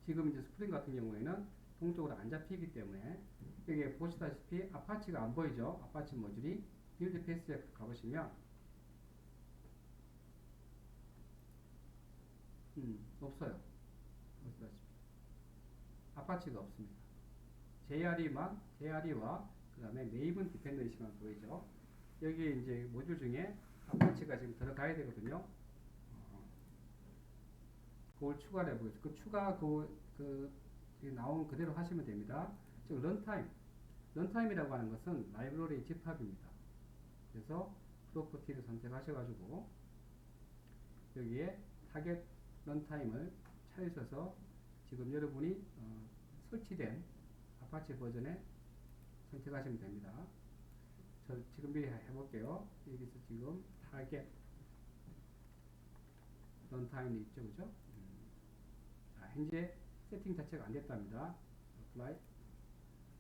지금 이제 스프링 같은 경우에는 동적으로 안 잡히기 때문에 여기 보시다시피 아파치가 안 보이죠. 아파치 모듈이 빌드 페이스에 가보시면 없어요. 보시다시피 아파치가 없습니다. JRE와 그 다음에 메이븐 디펜던시만 보이죠. 여기 이제 모듈 중에 아파치가 지금 들어가야 되거든요. 그걸 추가를 해보겠습니다. 그 추가 나온 그대로 하시면 됩니다. 즉 런타임이라고 하는 것은 라이브러리 집합입니다. 그래서 프로퍼티를 선택하셔가지고 여기에 타겟 런타임을 찾으셔서 지금 여러분이 설치된 아파치 버전에 선택하시면 됩니다. 저 지금 미리 해볼게요. 여기서 지금 타겟 런타임이 있죠, 그죠? 자, 현재 세팅 자체가 안 됐답니다. apply.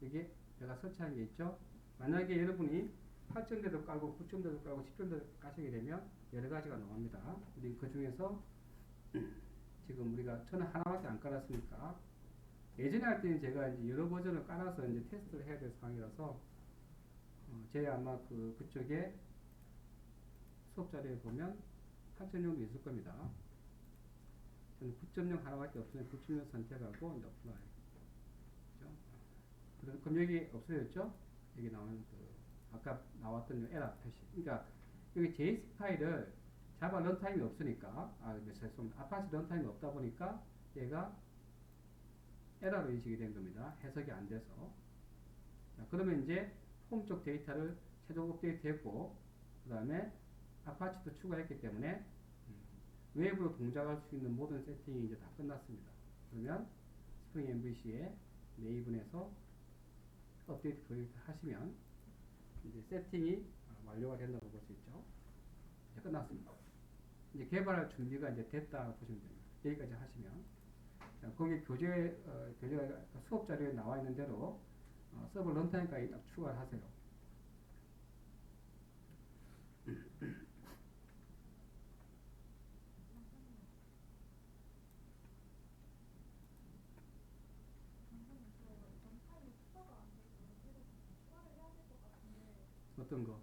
여기 내가 설치한 게 있죠? 만약에 여러분이 8점대도 깔고 9점대도 깔고 10점대도 까시게 되면 여러 가지가 나옵니다. 우리 그 중에서 지금 우리가 저는 하나밖에 안 깔았으니까 예전에 할 때는 제가 이제 여러 버전을 깔아서 이제 테스트를 해야 될 상황이라서 제 아마 그쪽에 수업 자료에 보면 8.0도 있을 겁니다. 저는 9.0 하나밖에 없으니 9.0 선택하고 이제 어플라이. 그죠? 그럼 여기 없어졌죠? 여기 나오는 아까 나왔던 에러 표시. 그러니까 여기 JS 파일을 자바 런타임이 없으니까, 죄송합니다. 아파치 런타임이 없다 보니까 얘가 에러로 인식이 된 겁니다. 해석이 안 돼서. 자, 그러면 이제 홈 쪽 데이터를 최종 업데이트 했고, 그 다음에 아파치도 추가했기 때문에 외부로 동작할 수 있는 모든 세팅이 이제 다 끝났습니다. 그러면 스프링 MVC에 네이븐에서 업데이트 클릭 하시면 이제 세팅이 완료가 된다고 볼 수 있죠. 이제 끝났습니다. 이제 개발할 준비가 이제 됐다 보시면 됩니다. 여기까지 하시면 거기 교재가 수업 자료에 나와 있는 대로 서버 런타임까지 딱 추가를 하세요. 어떤 거?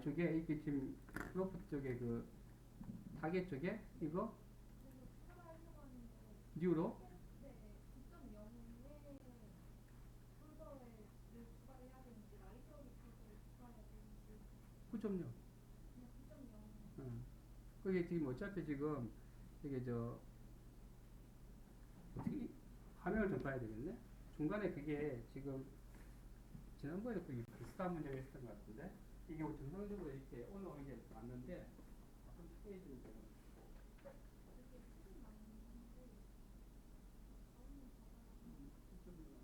이쪽에 이게 지금 프로프트 쪽에 그 타겟 쪽에 이거 뉴로 9.0. 그게 지금 어차피 지금 이게 어떻게 화면을 좀 봐야 되겠네. 중간에 그게 지금 지난번에 그 비슷한 문제가 있었던 것 같은데 이게 정상적으로 이렇게 올라오는 게 맞는데 좀 특이해지는 경우가 있고. 9.0.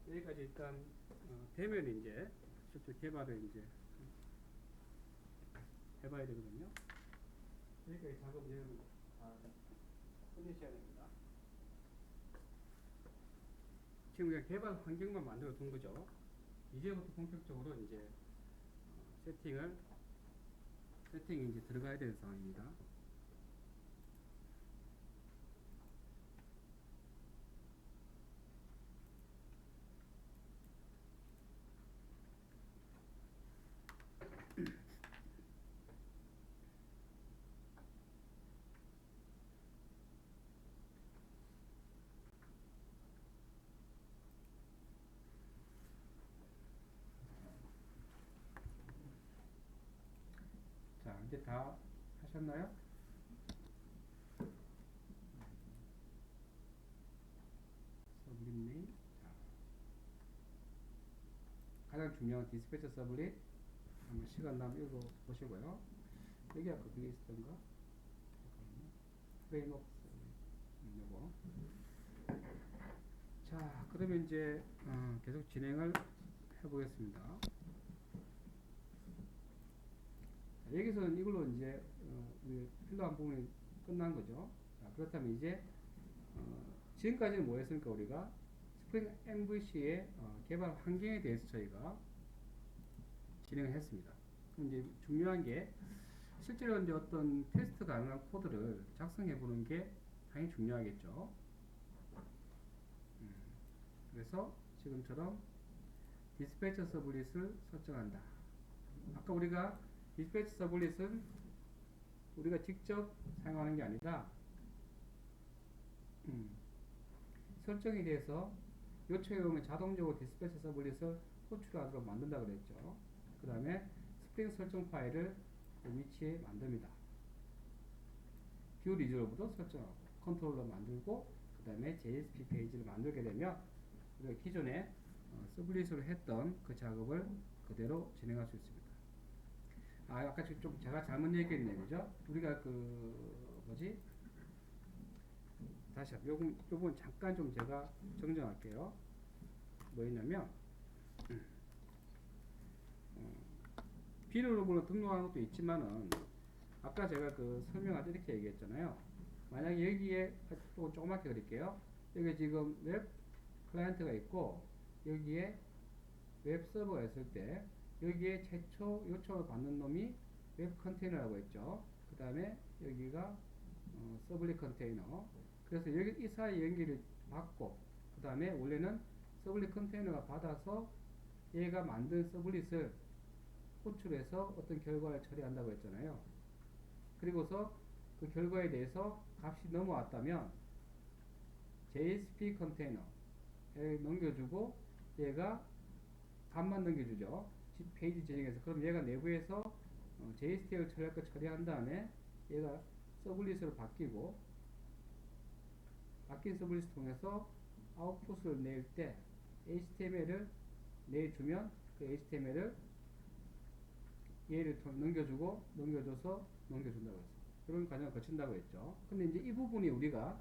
여기까지 일단 되면 이제 실제 개발을 이제 해봐야 되거든요. 여기까지 작업 내용 다 끝내셔야 됩니다. 지금 그냥 개발 환경만 만들어 둔 거죠. 이제부터 본격적으로 이제 세팅이 이제 들어가야 되는 상황입니다. 자, 이제 다 하셨나요? 서블릿. 가장 중요한 디스패처 서블릿 한번 시간 나면 읽어 보시고요. 여기 아까 그게 있었던가? 프레임워크 요거. 자, 그러면 이제 계속 진행을 해보겠습니다. 여기서는 이걸로 이제 필요한 부분이 끝난 거죠. 자, 그렇다면 이제 지금까지는 뭐 했습니까? 우리가 스프링 MVC의 개발 환경에 대해서 저희가 진행을 했습니다. 그럼 이제 중요한 게 실제로 이제 어떤 테스트 가능한 코드를 작성해 보는 게 당연히 중요하겠죠. 그래서 지금처럼 디스패처 서블릿을 설정한다. 아까 우리가 디스패처 서블릿은 우리가 직접 사용하는 게 아니라 설정에 대해서 요청에 오면 자동적으로 디스패처 서블릿을 호출하도록 만든다 그랬죠. 그 다음에 스프링 설정 파일을 그 위치에 만듭니다. 뷰 리졸브도 설정하고 컨트롤러 만들고 그 다음에 JSP 페이지를 만들게 되면 우리가 기존에 서블릿으로 했던 그 작업을 그대로 진행할 수 있습니다. 아까 좀 제가 잘못 얘기했네, 그죠? 우리가 뭐지? 다시 요번 잠깐 좀 제가 정정할게요. 뭐였냐면, 비밀번호 등록하는 것도 있지만은, 아까 제가 설명할 때 이렇게 얘기했잖아요. 만약에 여기에, 조그맣게 그릴게요. 여기 지금 웹 클라이언트가 있고, 여기에 웹 서버가 있을 때, 여기에 최초 요청을 받는 놈이 웹 컨테이너라고 했죠. 그 다음에 여기가 서블릿 컨테이너. 그래서 여기 이 사이 연결을 받고, 그 다음에 원래는 서블릿 컨테이너가 받아서 얘가 만든 서블릿을 호출해서 어떤 결과를 처리한다고 했잖아요. 그리고서 그 결과에 대해서 값이 넘어왔다면 JSP 컨테이너에 넘겨주고 얘가 값만 넘겨주죠. 페이지 지정해서. 그럼 얘가 내부에서 JST를 처리할 거 처리한 다음에 얘가 서블릿으로 바뀌고, 바뀐 서블릿을 통해서 아웃풋을 낼 때 HTML을 내주면 그 HTML을 얘를 넘겨주고 넘겨줘서 넘겨준다고 했어요. 그런 과정을 거친다고 했죠. 근데 이제 이 부분이 우리가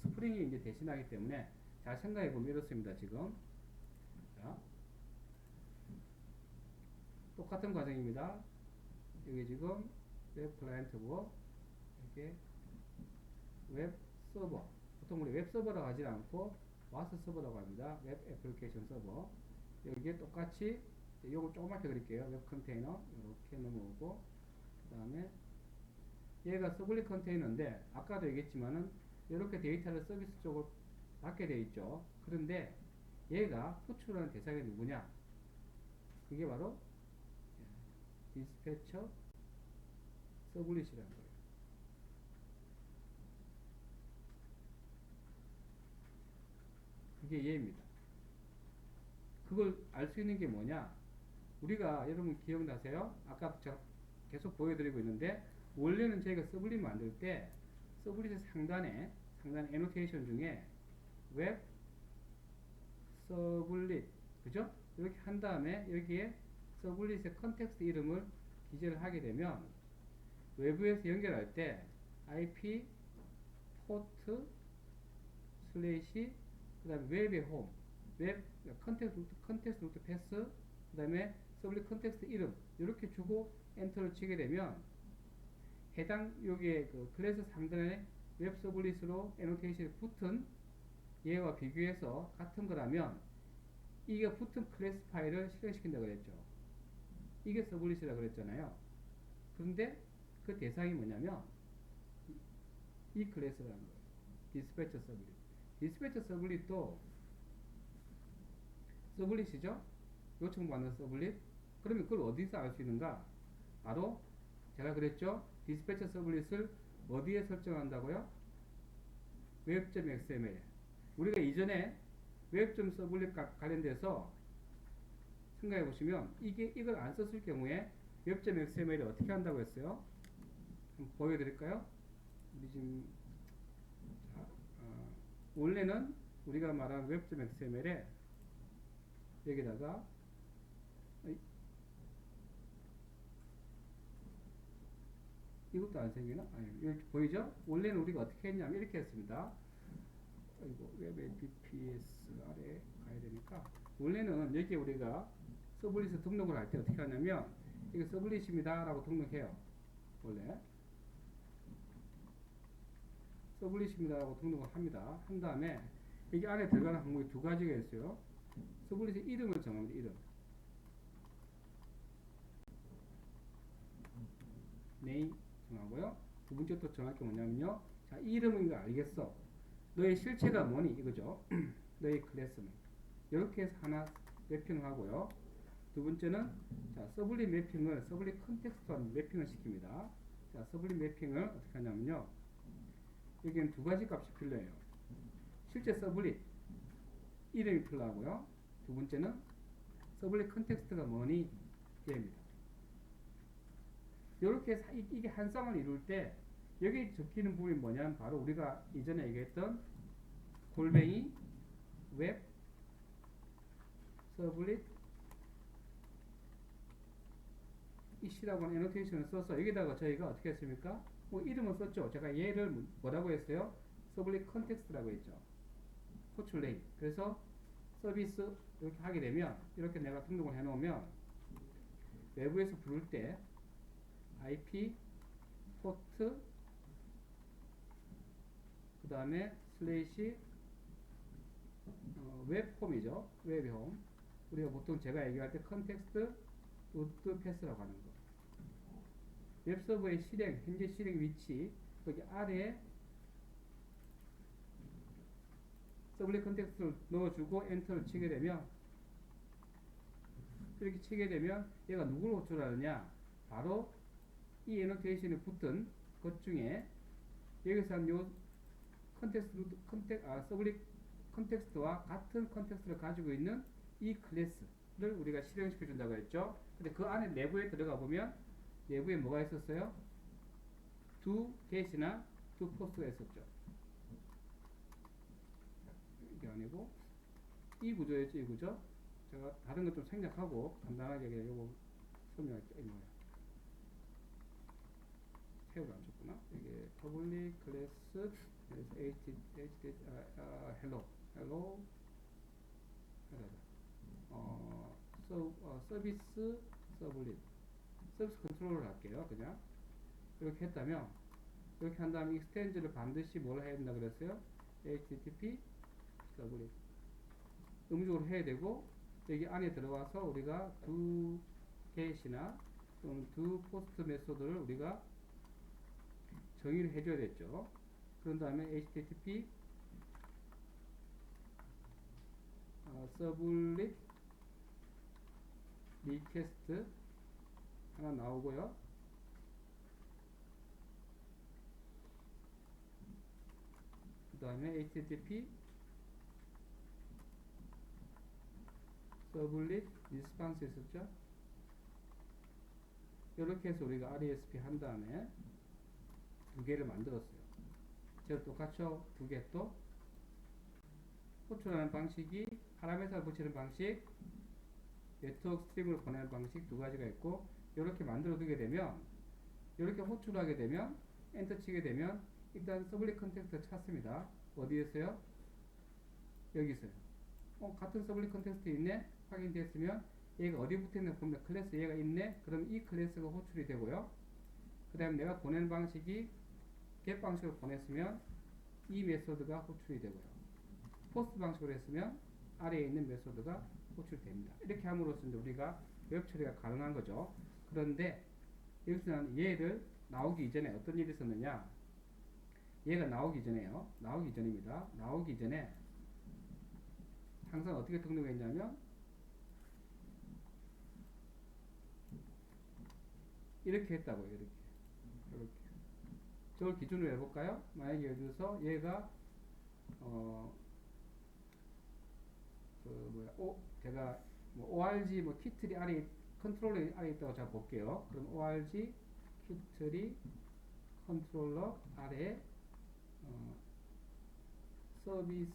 스프링이 이제 대신하기 때문에 잘 생각해 보면 이렇습니다. 지금 자, 똑같은 과정입니다. 여기 지금 웹 클라이언트고, 이렇게 웹 서버. 보통 우리 웹 서버라고 하지 않고 와스 서버라고 합니다. 웹 애플리케이션 서버. 여기에 똑같이 요거 조그맣게 그릴게요. 웹 컨테이너 이렇게 넘어오고, 그 다음에 얘가 서블릿 컨테이너인데 아까도 얘기했지만은 이렇게 데이터를 서비스 쪽으로 받게 되어 있죠. 그런데 얘가 호출하는 대상이 누구냐? 그게 바로 디스패처 서블릿이라는 거예요. 그게 얘입니다. 그걸 알 수 있는 게 뭐냐? 우리가 여러분 기억나세요? 아까 제가 계속 보여드리고 있는데, 원래는 저희가 서블릿 만들 때 서블릿의 상단 애노테이션 중에 웹 서블릿, 그죠? 이렇게 한 다음에 여기에 서블릿의 컨텍스트 이름을 기재를 하게 되면 외부에서 연결할 때 IP 포트 슬래시 그 다음에 웹의 홈, 웹 컨텍스트 루트 패스, 그 다음에 서블릿 컨텍스트 이름 이렇게 주고 엔터를 치게 되면 해당 여기에 클래스 상단에 웹 서블릿으로 애노테이션이 붙은 얘와 비교해서 같은 거라면 이게 붙은 클래스 파일을 실행시킨다고 그랬죠. 이게 서블릿이라고 그랬잖아요. 그런데 그 대상이 뭐냐면 이 클래스라는 거예요. 디스패처 서블릿. 디스패처 서블릿도 서블릿이죠. 요청받는 서블릿. 그러면 그걸 어디서 알 수 있는가? 바로 제가 그랬죠. 디스패처 서블릿을 어디에 설정한다고요? 웹.xml에. 우리가 이전에 웹.서블릿 관련돼서 생각해 보시면 이걸 안 썼을 경우에 웹.xml이 어떻게 한다고 했어요? 한번 보여드릴까요? 우리 지금 원래는 우리가 말한 웹.xml에 여기다가 이것도 안 생기나? 아니, 여기 보이죠? 원래는 우리가 어떻게 했냐면 이렇게 했습니다. 이거 웹 apps 아래 가야 되니까, 원래는 여기에 우리가 서블릿을 등록을 할 때 어떻게 하냐면 이게 서블릿입니다 라고 등록해요. 원래 서블릿입니다 라고 등록을 합니다. 한 다음에 여기 안에 들어가는 항목이 두 가지가 있어요. 서블릿의 이름을 정합니다. 이름 네임 정하고요. 두 번째 또 정확히 뭐냐면요, 자, 이 이름인 거 알겠어, 너의 실체가 뭐니 이거죠. 너의 클래스는 이렇게 해서 하나 매핑을 하고요. 두 번째는 자, 서블릿 매핑을 서블릿 컨텍스트와 매핑을 시킵니다. 자, 서블릿 매핑을 어떻게 하냐면요, 여기는 두 가지 값이 필요해요. 실제 서블릿 이름이 필요하고요. 두 번째는 서블릿 컨텍스트가 뭐니 얘입니다. 이렇게 이게 한 쌍을 이룰 때 여기 적히는 부분이 뭐냐면 바로 우리가 이전에 얘기했던 골뱅이 웹 서블릿 C라고 하는 애노테이션을 써서 여기다가 저희가 어떻게 했습니까? 이름을 썼죠. 제가 얘를 뭐라고 했어요? 서블릿 컨텍스트라고 했죠. 호출레이. 그래서 서비스 이렇게 하게 되면 이렇게 내가 등록을 해 놓으면 외부에서 부를 때 IP 포트 그 다음에 슬래시 웹홈이죠. 웹홈. 우리가 보통 제가 얘기할 때 컨텍스트 루트 패스라고 하는 거. 웹서버의 실행, 현재 실행 위치, 여기 아래에 서블릿 컨텍스트를 넣어주고 엔터를 치게 되면, 이렇게 치게 되면 얘가 누구를 호출하느냐? 바로 이 애노테이션에 붙은 것 중에 여기서 한 요 서블릿 컨텍스트와 같은 컨텍스트를 가지고 있는 이 클래스를 우리가 실행시켜 준다고 했죠. 근데 그 안에 내부에 들어가 보면 내부에 뭐가 있었어요? do get이나 do post가 있었죠. 이게 아니고 이 구조였죠. 이 구조. 제가 다른 것 좀 생략하고 간단하게 이거 설명할게요. 뭐야? 태우가 안 줬구나. 이게 public class hello 서비스 서블릿 서비스 컨트롤을 할게요. 그냥 이렇게 했다면, 이렇게 한 다음에 익스텐즈를 반드시 뭘 해야 된다 그랬어요? http 서블릿 음식으로 해야 되고, 여기 안에 들어와서 우리가 do get이나 또는 do post 메소드를 우리가 정의를 해줘야 됐죠. 그런 다음에 http 서블릿 리퀘스트 하나 나오고요. 그 다음에 http 서블릿 리스판스 있었죠. 이렇게 해서 우리가 RESP 한 다음에 두 개를 만들었어요. 제가 똑같죠. 두 개 또 호출하는 방식이 파라메타를 붙이는 방식, 네트워크 스트림으로 보내는 방식 두 가지가 있고, 이렇게 만들어 두게 되면, 이렇게 호출하게 되면 엔터 치게 되면 일단 서블릿 컨텍스트 찾습니다. 어디에서요? 여기 있어요. 같은 서블릿 컨텍스트 있네? 확인됐으면 얘가 어디 붙어있나 보면 클래스 얘가 있네? 그럼 이 클래스가 호출이 되고요. 그 다음에 내가 보내는 방식이 get 방식으로 보냈으면 이 메소드가 호출이 되고요. 포스트 방식으로 했으면 아래에 있는 메소드가 호출됩니다. 이렇게 함으로써 우리가 웹 처리가 가능한 거죠. 그런데 여기서는 얘를 나오기 이전에 어떤 일이 있었느냐? 얘가 나오기 전에요. 나오기 전입니다. 나오기 전에 항상 어떻게 등록했냐면 이렇게 했다고요. 이렇게. 저걸 기준으로 해볼까요? 만약에 예를 들어서 얘가 제가 org 키트리 아래 컨트롤러 아래 있다고 제가 볼게요. 그럼 org 키트리 컨트롤러 아래 서비스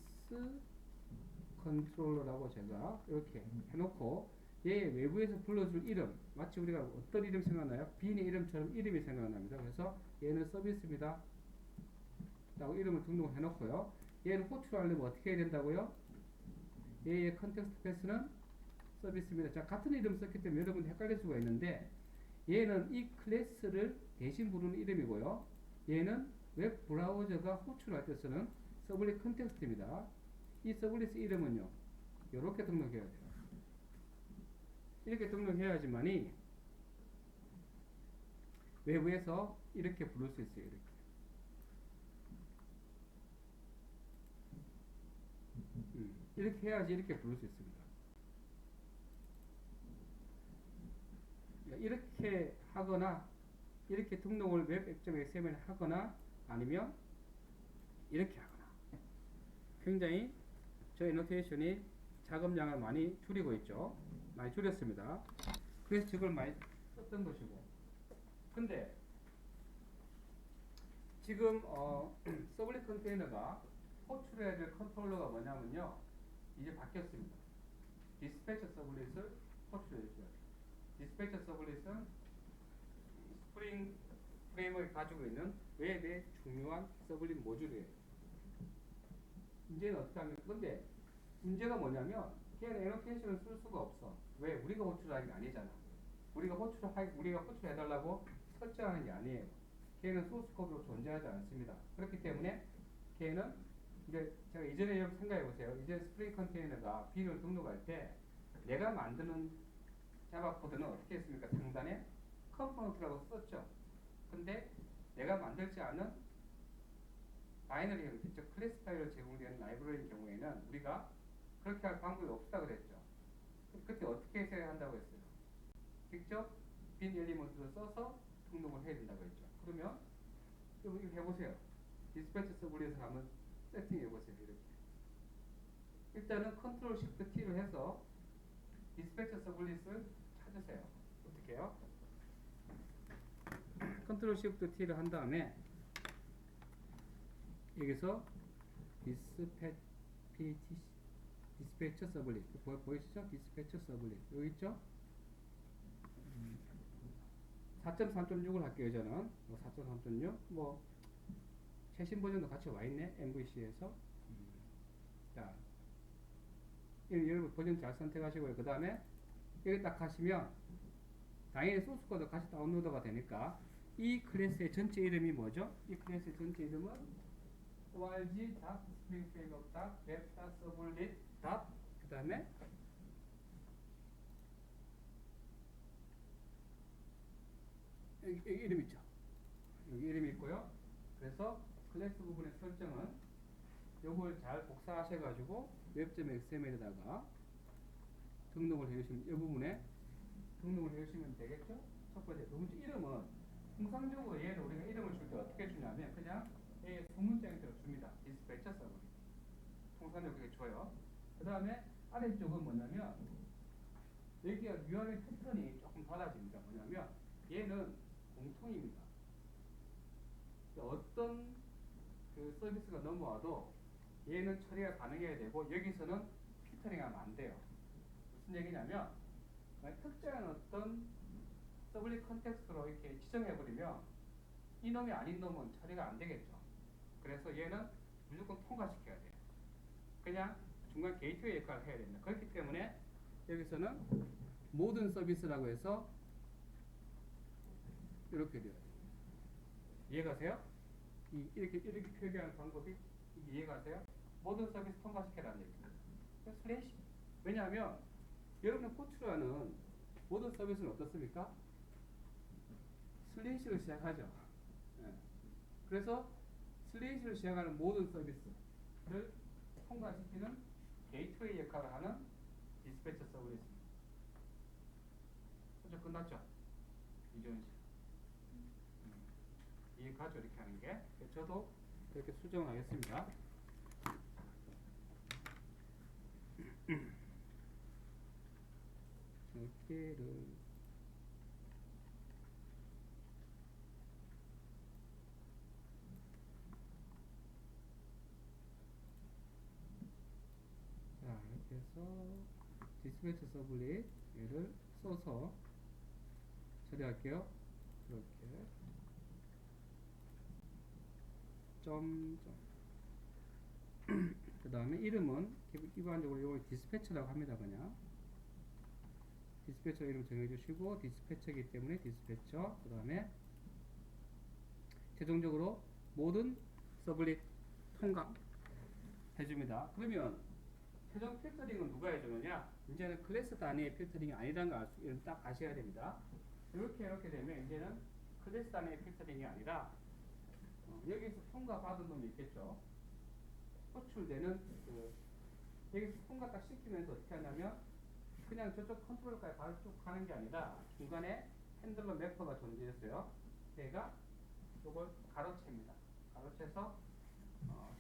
컨트롤러라고 제가 이렇게 해놓고 얘 외부에서 불러줄 이름, 마치 우리가 어떤 이름 생각나요? 빈의 이름처럼 이름이 생각납니다. 그래서 얘는 서비스입니다 라고 이름을 등록해 놓고요. 얘를 호출하려면 어떻게 해야 된다고요? 얘의 컨텍스트 패스는 서비스입니다. 자, 같은 이름 썼기 때문에 여러분 헷갈릴 수가 있는데, 얘는 이 클래스를 대신 부르는 이름이고요. 얘는 웹 브라우저가 호출할 때 쓰는 서블릿 컨텍스트입니다. 이 서블릿 이름은요, 이렇게 등록해야 돼요. 이렇게 등록해야지만이 외부에서 이렇게 부를 수 있어요. 이렇게 해야지 이렇게 부를 수 있습니다. 이렇게 하거나 이렇게 등록을 웹 앱.xml 하거나 아니면 이렇게 하거나, 굉장히 저 애노테이션이 작업량을 많이 줄이고 있죠. 많이 줄였습니다. 그래서 저걸 많이 썼던 것이고, 근데 지금 서블릿 컨테이너가 호출해야 될 컨트롤러가 뭐냐면요, 이제 바뀌었습니다. 디스패처 서블릿을 호출해 줘야 돼요. 디스패처 서블릿은 스프링 프레임을 가지고 있는 웹의 중요한 서블릿 모듈이에요. 문제는 어떻게 하면, 근데 문제가 뭐냐면 걔는 애노테이션을 쓸 수가 없어. 왜? 우리가 호출하는 게 아니잖아. 우리가 호출해달라고 설정하는 게 아니에요. 걔는 소스 코드로 존재하지 않습니다. 그렇기 때문에 걔는 이제 제가 이전에 여러분 생각해 보세요. 이제 스프링 컨테이너가 빈을 등록할 때 내가 만드는 자바 코드는 어떻게 했습니까? 상단에 컴포넌트라고 썼죠. 근데 내가 만들지 않은 바이너리 형태, 즉 클래스 파일로 제공되는 라이브러리인 경우에는 우리가 그렇게 할 방법이 없다 그랬죠. 그때 어떻게 해석해야 한다고 했어요? 직접 빈 엘리먼트를 써서 등록을 해야 된다고 했죠. 그러면 이거 해보세요. 디스패치 서블릿을 한번 세팅해 보세요. 이렇게 일단은 컨트롤 시프트 T를 해서 디스패치 서블릿을 찾으세요. 어떻게 해요? 컨트롤 시프트 T를 한 다음에 여기서 디스패처 서블릿 보이시죠? 디스패처 서블릿 여기 있죠? 4.3.6을 할게요. 저는 4.3.6 뭐 최신 버전도 같이 와 있네. MVC에서 자 여러분 버전 잘 선택하시고요. 그 다음에 여기 딱 하시면 당연히 소스 코드 같이 다운로드가 되니까 이 클래스의 전체 이름이 뭐죠? 이 클래스의 전체 이름은 org.springframework.web.servlet. 그 다음에 여기 이름 있죠? 여기 이름이 있고요. 그래서 클래스 부분의 설정은 요걸 잘 복사하셔가지고 web.xml에다가 등록을 해주시면 이 부분에 등록을 해주시면 되겠죠? 첫 번째, 두 번째 이름은 통상적으로 얘는 우리가 이름을 줄 때 어떻게 주냐면 그냥 A 소문자 형태로 줍니다. 디스패처 서버. 통상적으로 그렇게 줘요. 그 다음에 아래쪽은 뭐냐면 여기가 URL 패턴이 조금 달라집니다. 뭐냐면 얘는 공통입니다. 어떤 그 서비스가 넘어와도 얘는 처리가 가능해야 되고 여기서는 필터링하면 안 돼요. 무슨 얘기냐면 특정한 어떤 서블릿 컨텍스트로 이렇게 지정해버리면 이놈이 아닌 놈은 처리가 안 되겠죠. 그래서 얘는 무조건 통과시켜야 돼요. 그냥 중간 게이트웨이 역할을 해야 됩니다. 그렇기 때문에 여기서는 모든 서비스라고 해서 이렇게 돼요. 이해가세요? 이렇게 표기하는 방법이 이해가세요? 모든 서비스 통과시켜라는 얘기입니다. 슬래시. 왜냐하면 여러분이 호출하는 모든 서비스는 어떻습니까? 슬래시로 시작하죠. 네. 그래서 슬래시로 시작하는 모든 서비스를 통과시키는 게이트웨이 역할을 하는 디스패처 서비스입니다. 그죠? 끝났죠? 이전식. 이해가죠? 이렇게 하는 게. 저도 이렇게 수정하겠습니다. 여기를 자 이렇게 해서 디스패치 서블릿 얘를 써서 처리할게요. 이렇게 그 다음에 이름은 일반적으로 이걸 디스패처라고 합니다. 그냥 디스패처 이름 정해주시고 디스패처이기 때문에 디스패처. 그 다음에 최종적으로 모든 서블릿 통과 해줍니다. 그러면 최종 필터링은 누가 해주느냐? 이제는 클래스 단위의 필터링이 아니라는 걸 딱 아셔야 됩니다. 이렇게 되면 이제는 클래스 단위의 필터링이 아니라 여기서 통과받은 놈이 있겠죠. 호출되는 여기서 통과 딱 시키면서 어떻게 하냐면 그냥 저쪽 컨트롤까지 바로 쭉 가는 게 아니라 중간에 핸들러 매퍼가 존재했어요. 걔가 이걸 가로챕니다. 가로채서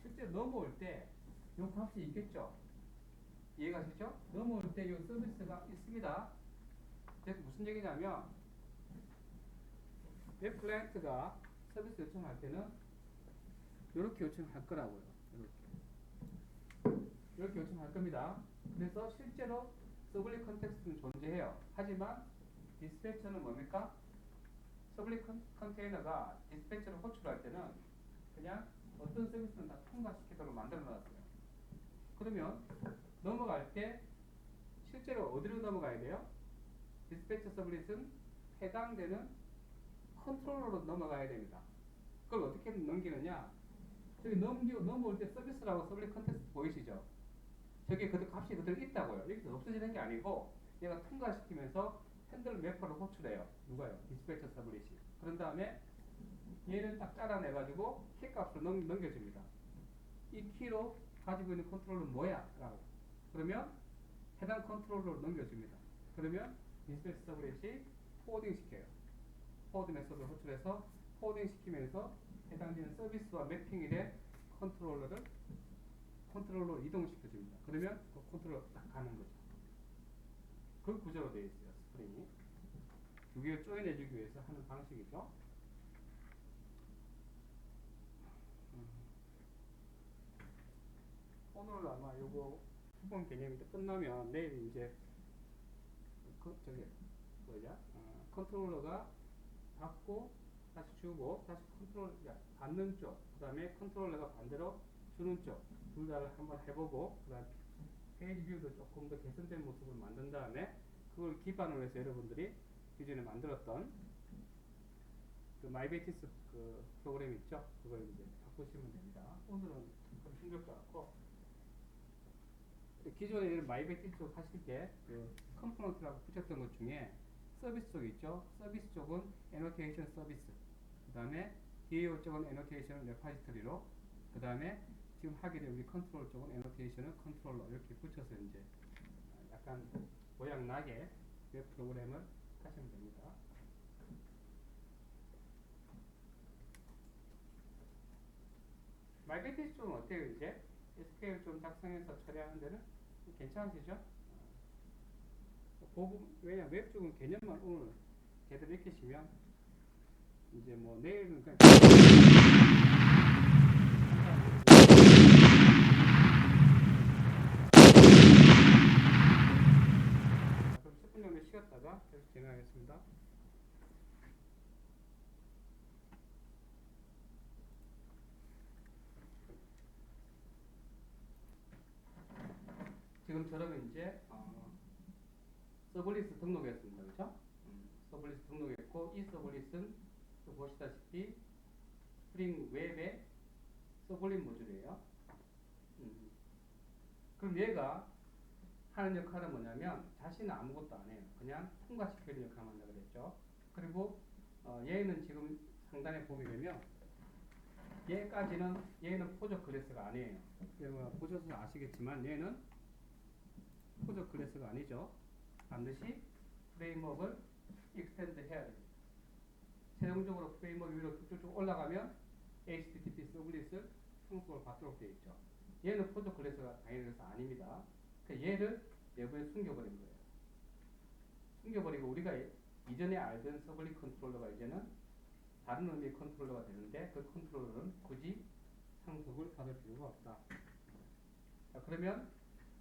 실제 넘어올 때 이 값이 있겠죠. 이해가시죠? 넘어올 때 이 서비스가 있습니다. 그래서 무슨 얘기냐면 웹 클라이언트가 서비스 요청할 때는 이렇게 요청할 거라고요. 이렇게 요청할 겁니다. 그래서 실제로 서블릿 컨텍스트는 존재해요. 하지만 디스패처는 뭡니까? 서블릿 컨테이너가 디스패처를 호출할 때는 그냥 어떤 서비스는 다 통과시키도록 만들어 놨어요. 그러면 넘어갈 때 실제로 어디로 넘어가야 돼요? 디스패처 서블릿은 해당되는 컨트롤러로 넘어가야 됩니다. 그걸 어떻게 넘기느냐? 저기 넘어올 때 서비스라고 서블릿 컨텍스트 보이시죠? 저게 값이 그대로 있다고요. 여기서 없어지는 게 아니고 얘가 통과시키면서 핸들 매퍼를 호출해요. 누가요? 디스패처 서블릿이. 그런 다음에 얘를 딱 잘라내가지고 키 값을 넘겨줍니다. 이 키로 가지고 있는 컨트롤러는 뭐야? 라고. 그러면 해당 컨트롤러로 넘겨줍니다. 그러면 디스패처 서블릿이 포워딩 시켜요. 포워드 메소드를 호출해서 포워딩 시키면서 해당되는 서비스와 매핑이 된 컨트롤러로 이동시켜줍니다. 그러면 그 컨트롤러 딱 가는 거죠. 그 구조로 되어 있어요. 스프링이. 두 개를 조인해주기 위해서 하는 방식이죠. 오늘 아마 요거 기본 개념이 끝나면 내일 이제 컨트롤러가 받고 다시 주고 다시 받는 쪽, 그 다음에 컨트롤러가 반대로 주는 쪽 둘 다를 한번 해보고 그 다음에 페이지 뷰도 조금 더 개선된 모습을 만든 다음에 그걸 기반으로 해서 여러분들이 기존에 만들었던 그 마이베이티스 그 프로그램 있죠? 그걸 이제 바꾸시면 됩니다. 오늘은 좀 힘들것 같고 기존에 이런 마이베이티스 쪽 하실 때 그 컴포넌트라고 붙였던 것 중에 서비스 쪽 있죠? 서비스 쪽은 애노테이션 서비스, 그 다음에 DAO 쪽은 애노테이션 레파지터리로, 그 다음에 지금 하게 된 우리 컨트롤 쪽은 애노테이션은 컨트롤러 이렇게 붙여서 이제 약간 모양 나게 웹 프로그램을 하시면 됩니다. 마이베이티스 쪽은 어때요? 이제 SQL 좀 작성해서 처리하는 데는 괜찮으시죠? 왜냐면 웹 쪽은 개념만 오늘 제대로 익히시면 이제 뭐 내일은 그냥 그럼 10분 정도 쉬었다가 계속 진행하겠습니다. 지금처럼 이제 서블릿 등록했습니다. 그렇죠? 서블릿 등록했고 이 서블릿은 또 보시다시피 스프링 웹의 서블릿 모듈이에요. 그럼 얘가 하는 역할은 뭐냐면 자신은 아무것도 안 해요. 그냥 통과시키는 역할만 한다 그랬죠. 그리고 얘는 지금 상단에 보게 되면 얘는 포적 클래스가 아니에요. 보셔서 아시겠지만 얘는 포적 클래스가 아니죠. 반드시 프레임워크를 익스텐드 해야 됩니다. 최종적으로 프레임워크 위로 쭉쭉 올라가면 HTTP 서블릿을 성숙을 받도록 되어 있죠. 얘는 포적 클래스가 당연히 아닙니다. 얘를 내부에 숨겨버린 거예요. 숨겨버리고 우리가 이전에 알던 서블릿 컨트롤러가 이제는 다른 의미의 컨트롤러가 되는데 그 컨트롤러는 굳이 상속을 받을 필요가 없다. 자, 그러면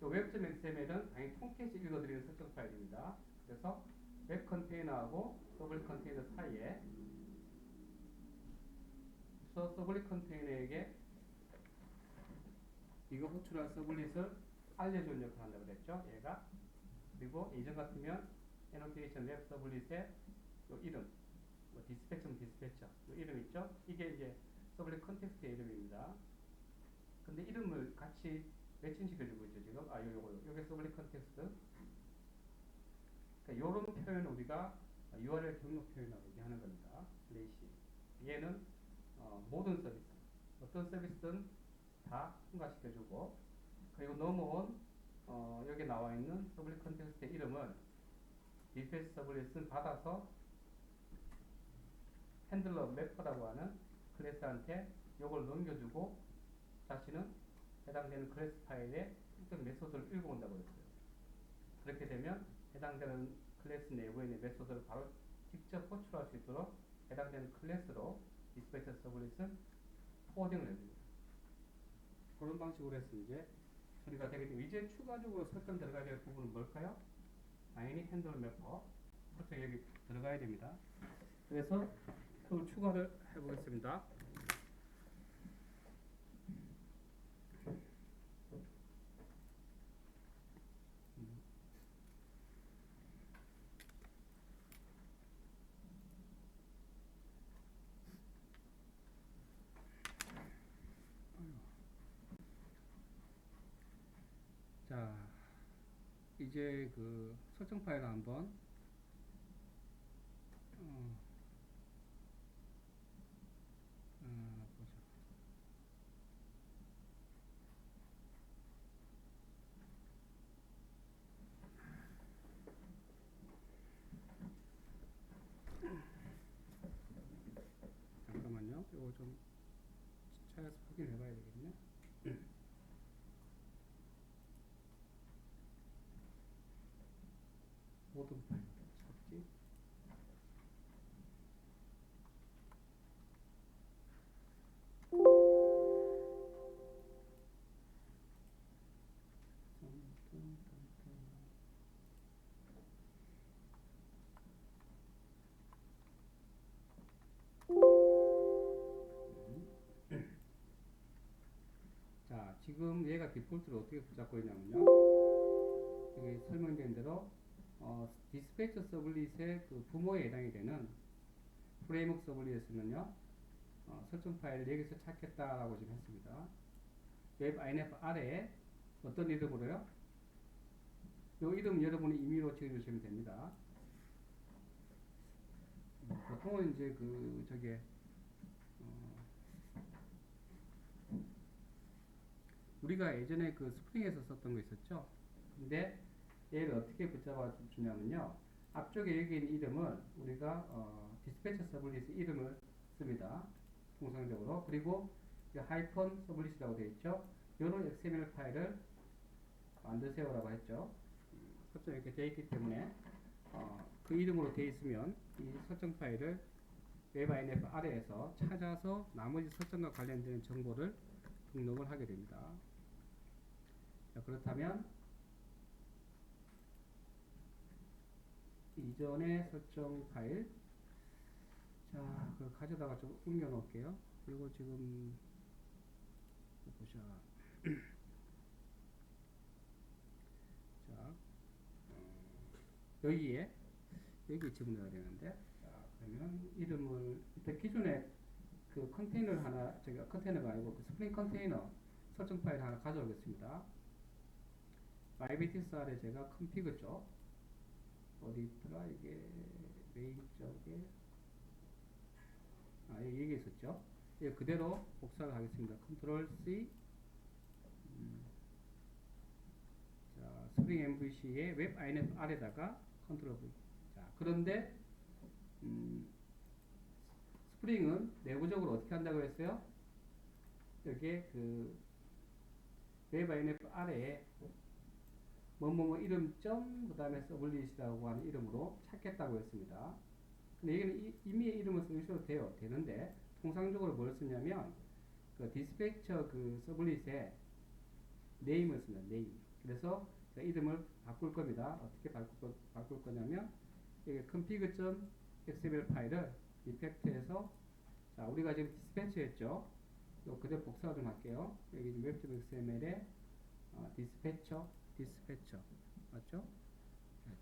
웹.xml은 당연히 통째로 읽어드리는 설정 파일입니다. 그래서 웹 컨테이너하고 서블릿 컨테이너 사이에 서블릿 컨테이너에게 이거 호출한 서블릿을 알려주는 역할을 한다고 그랬죠. 얘가. 그리고 이전 같으면 애노테이션 웹 서블릿의 요 이름, 뭐 디스패처면 디스패처, 요 이름 있죠. 이게 이제 서블릿 컨텍스트의 이름입니다. 근데 이름을 같이 매칭시켜주고 있죠. 지금 요게 서블릿 컨텍스트. 그러니까 요런 표현을 우리가 URL 등록 표현이라고 얘기하는 겁니다. 레이시. 얘는 모든 서비스, 어떤 서비스든 다 통과시켜주고, 그리고 넘어온 여기 나와 있는 서블릿 컨텍스트의 이름을 디스패치 서블릿은 받아서 핸들러 매퍼라고 하는 클래스한테 요걸 넘겨주고 자신은 해당되는 클래스 파일에 특정 메소드를 읽어온다고 했어요. 그렇게 되면 해당되는 클래스 내부에 있는 메소드를 바로 직접 호출할 수 있도록 해당되는 클래스로 디스패치 서블릿은 포워딩을 해줍니다. 그런 방식으로 해서 이제 처리가 되게 되고, 이제 추가적으로 설정 들어가야 될 부분은 뭘까요? 당연히 핸들 매퍼. 설정 여기 들어가야 됩니다. 그래서 그걸 추가를 해보겠습니다. 자, 이제 그 설정 파일을 한번 보자. 잠깐만요. 이거 좀 찾아서 확인해 봐야 되겠네. 모든 파일 찾지. 자, 지금 얘가 디폴트로 어떻게 붙잡고 있냐면요. 여기 설명된 대로 디스패처 서블릿의 그 부모에 해당이 되는 프레임워크 서블릿에서는요, 설정 파일을 여기서 찾겠다라고 지금 했습니다. 웹 inf 아래에 어떤 이름으로요? 이 이름 여러분이 임의로 지어주시면 됩니다. 보통은 이제 그 저게 우리가 예전에 그 스프링에서 썼던 거 있었죠. 근데 얘를 어떻게 붙잡아 주냐면요. 앞쪽에 여기 있는 이름을 우리가 디스패처 서블릿 이름을 씁니다. 통상적으로. 그리고 하이펀 서블릿이라고 되어 있죠. 이런 XML 파일을 만드세요라고 했죠. 설정 이렇게 되어 있기 때문에 그 이름으로 되어 있으면 이 설정 파일을 웹inf 아래에서 찾아서 나머지 설정과 관련된 정보를 등록을 하게 됩니다. 자, 그렇다면 이전의 설정 파일, 자, 그걸 가져다가 좀 옮겨 놓을게요. 이거 지금 보자. 자, 여기에 여기 집어넣어야 되는데, 자, 그러면 이름을 일단 기존에 그 컨테이너를 하나, 제가 컨테이너가 아니고 그 스프링 컨테이너 설정 파일 하나 가져오겠습니다. myBTS 아래 제가 config 쪽 어디 있더라? 이게 메인 쪽에 여기 있었죠. 예, 그대로 복사를 하겠습니다. 컨트롤 C. 자, 스프링 MVC의 웹 inf 아래다가 컨트롤 V. 자, 그런데 스프링은 내부적으로 어떻게 한다고 했어요? 여기에 그 웹 inf 아래에 뭐뭐뭐 이름 그 다음에 서블릿이라고 하는 이름으로 찾겠다고 했습니다. 근데 여기는 이미 이름을 쓰셔도 되는데 통상적으로 뭘 쓰냐면 그 디스패처 그 서블릿에 네임을 씁니다. 네임. 그래서 이름을 바꿀 겁니다. 어떻게 바꿀 거냐면 여기 config.xml 파일을 이펙트해서, 자, 우리가 지금 디스패처 했죠. 요 그대로 복사 좀 할게요. 여기 웹.xml에 디스패처 맞죠?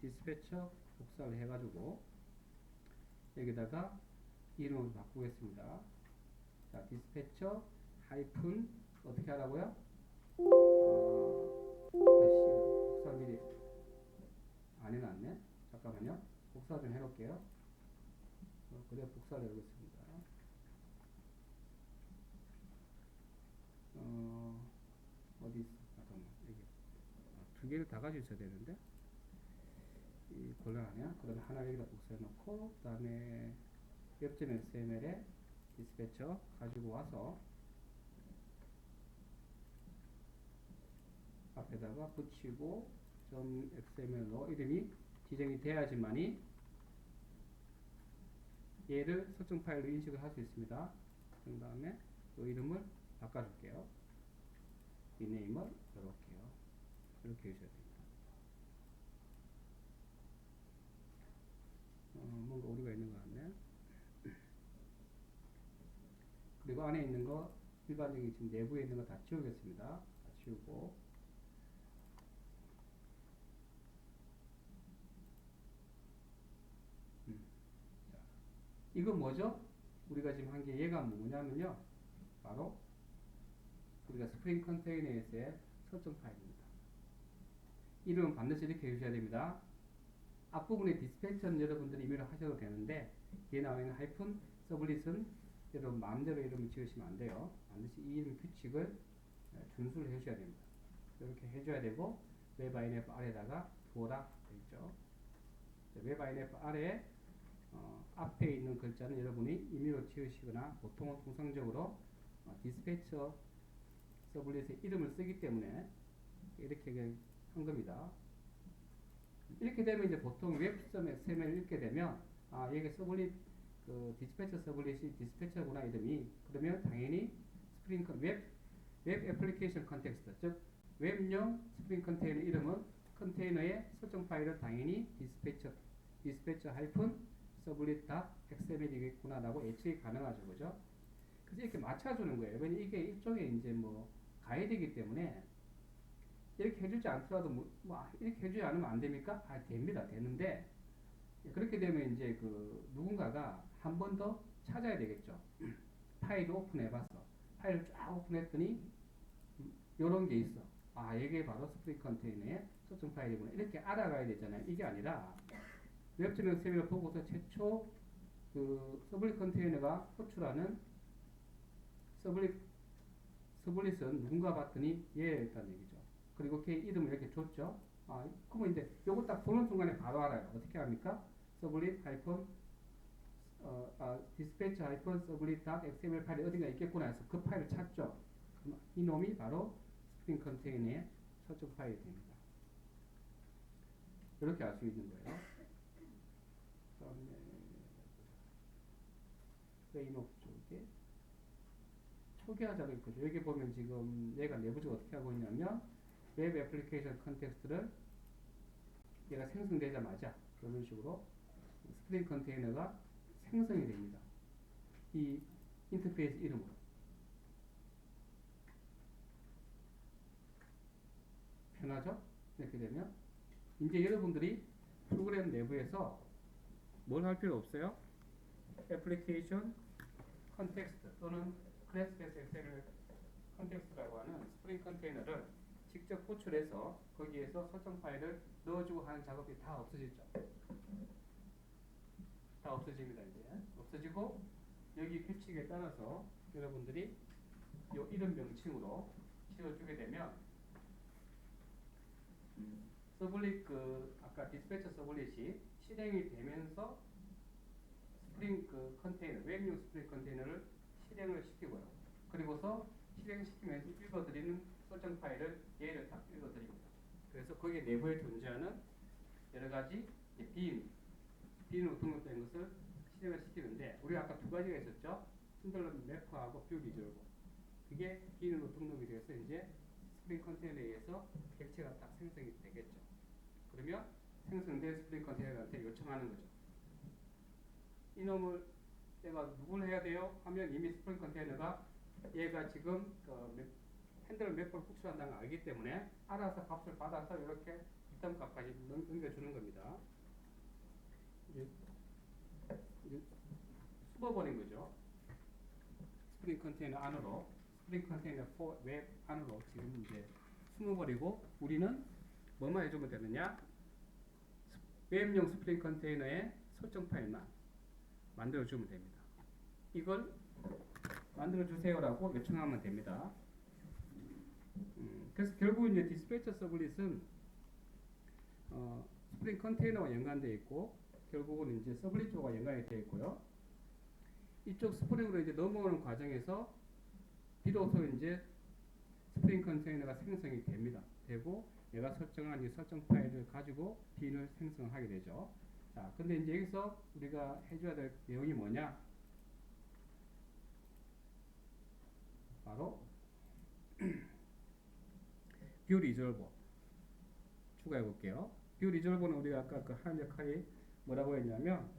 디스패처 복사를 해가지고 여기다가 이름을 바꾸겠습니다. 자, 디스패처 하이픈 어떻게 하라고요? 복사 미리 안 해놨네. 잠깐만요. 복사 좀 해놓을게요. 그래 복사를 해보겠습니다. 어디 있어? 잠깐만. 여기 두 개를 다 가지고 있어야 되는데 이 곤란하냐? 그러면 하나 여기다 복사해 놓고 그 다음에 웹.xml에 디스패처 가지고 와서 앞에다가 붙이고 .xml로 이름이 지정이 돼야지만이 얘를 설정 파일로 인식을 할 수 있습니다. 그 다음에 또 이름을 바꿔줄게요. 리네임을 이렇게요. 이렇게 해주셔야 됩니다. 뭔가 오류가 있는 것 같네. 일반적인 지금 내부에 있는 거 다 지우겠습니다. 다 지우고. 자, 이건 뭐죠? 우리가 지금 한 게 얘가 뭐냐면요. 바로 우리가 스프링 컨테이너에서의 설정 파일입니다. 이름은 반드시 이렇게 해주셔야 됩니다. 앞부분에 디스패처는 여러분들이 임의로 하셔도 되는데 뒤에 나와 있는 하이픈 서블릿은 여러분 마음대로 이름을 지으시면 안 돼요. 반드시 이 이름 규칙을 준수를 해주셔야 됩니다. 이렇게 해줘야 되고 웹INF 아래다가 두어라 되어 있죠. 웹INF 아래에 앞에 있는 글자는 여러분이 임의로 지으시거나 보통은 통상적으로 디스패처 서블릿의 이름을 쓰기 때문에 이렇게 한 겁니다. 이렇게 되면 이제 보통 웹.xml 읽게 되면 여기 서블릿 그 디스패처 서블릿이 디스패처구나 이름이. 그러면 당연히 스프링 웹 애플리케이션 컨텍스트, 즉 웹용 스프링 컨테이너 이름은 컨테이너의 설정 파일은 당연히 디스패처 하이픈 서블릿.xml이겠구나라고 예측이 가능하죠, 그죠? 그래서 이렇게 맞춰주는 거예요. 왜냐면 이게 일종의 이제 뭐 가이드이기 때문에 이렇게 해주지 않더라도 이렇게 해주지 않으면 안 됩니까? 됩니다. 되는데 그렇게 되면 이제 그 누군가가 한 번 더 찾아야 되겠죠. 파일을 오픈해봤어. 파일을 쫙 오픈했더니 요런 게 있어. 이게 바로 스프링 컨테이너의 설정 파일이구나. 이렇게 알아가야 되잖아요. 이게 아니라 웹.xml을 보고서 최초 그 서블릿 컨테이너가 호출하는 서블릿은 누군가 봤더니 얘였다는 얘기죠. 그리고 걔 이름을 이렇게 줬죠. 그러면 이제 요거 딱 보는 순간에 바로 알아요. 어떻게 합니까? 서블릿 하이폰 디스패치 하이폰 서블릿.xml 파일이 어딘가 있겠구나 해서 그 파일을 찾죠. 그럼 이 놈이 바로 스프링 컨테이너의 설정 파일이 됩니다. 이렇게 알 수 있는 거예요. 그다음에 프레임워크 쪽에 초기화자가 있거든요. 여기 보면 지금 얘가 내부적으로 어떻게 하고 있냐면 웹 애플리케이션 컨텍스트를 얘가 생성되자마자 이런 식으로 스프링 컨테이너가 생성이 됩니다. 이 인터페이스 이름으로. 편하죠? 이렇게 되면 이제 여러분들이 프로그램 내부에서 뭘 할 필요 없어요. 애플리케이션 컨텍스트 또는 클래스-베이스 엑셀 컨텍스트라고 하는 스프링 컨테이너를 직접 호출해서 거기에서 설정 파일을 넣어주고 하는 작업이 다 없어지죠. 다 없어집니다. 이제 없어지고 여기 규칙에 따라서 여러분들이 이 이름 명칭으로 지어주게 되면 서블릿 아까 디스패처 서블릿이 실행이 되면서 스프링 컨테이너 웹용 스프링 컨테이너를 실행을 시키고요. 그리고서 실행시키면서 읽어드리는 설정 파일을 얘를 딱 읽어드립니다. 그래서 거기에 내부에 존재하는 여러 가지 빈으로 등록된 것을 실행을 시키는데 우리가 아까 두 가지가 있었죠. 신들런 매퍼하고 뷰 리졸버. 그게 빈으로 등록이 돼서 이제 스프링 컨테이너에 의해서 객체가 딱 생성이 되겠죠. 그러면 생성된 스프링 컨테이너한테 요청하는 거죠. 이놈을 내가 누굴 해야 돼요? 하면 이미 스프링 컨테이너가 얘가 지금 핸들 몇 번 호출한다는 걸 알기 때문에 알아서 값을 받아서 이렇게 리턴 값까지 넘겨주는 겁니다. 이제 숨어버린 거죠. 스프링 컨테이너 안으로, 스프링 컨테이너 웹 안으로 지금 이제 숨어버리고 우리는 뭐만 해주면 되느냐? 웹용 스프링 컨테이너의 설정 파일만 만들어주면 됩니다. 이걸 만들어주세요라고 요청하면 됩니다. 그래서 결국 이제 디스패처 서블릿은 스프링 컨테이너와 연관되어 있고 결국은 이제 서블릿 쪽과 연관이 되어 있고요. 이쪽 스프링으로 이제 넘어오는 과정에서 비로소 이제 스프링 컨테이너가 생성이 됩니다. 되고 얘가 설정한 이 설정 파일을 가지고 빈을 생성하게 되죠. 자, 근데 이제 여기서 우리가 해줘야 될 내용이 뭐냐? 바로 뷰 리졸버 추가해 볼게요. 뷰 리졸버는 우리가 아까 그 하는 역할이 뭐라고 했냐면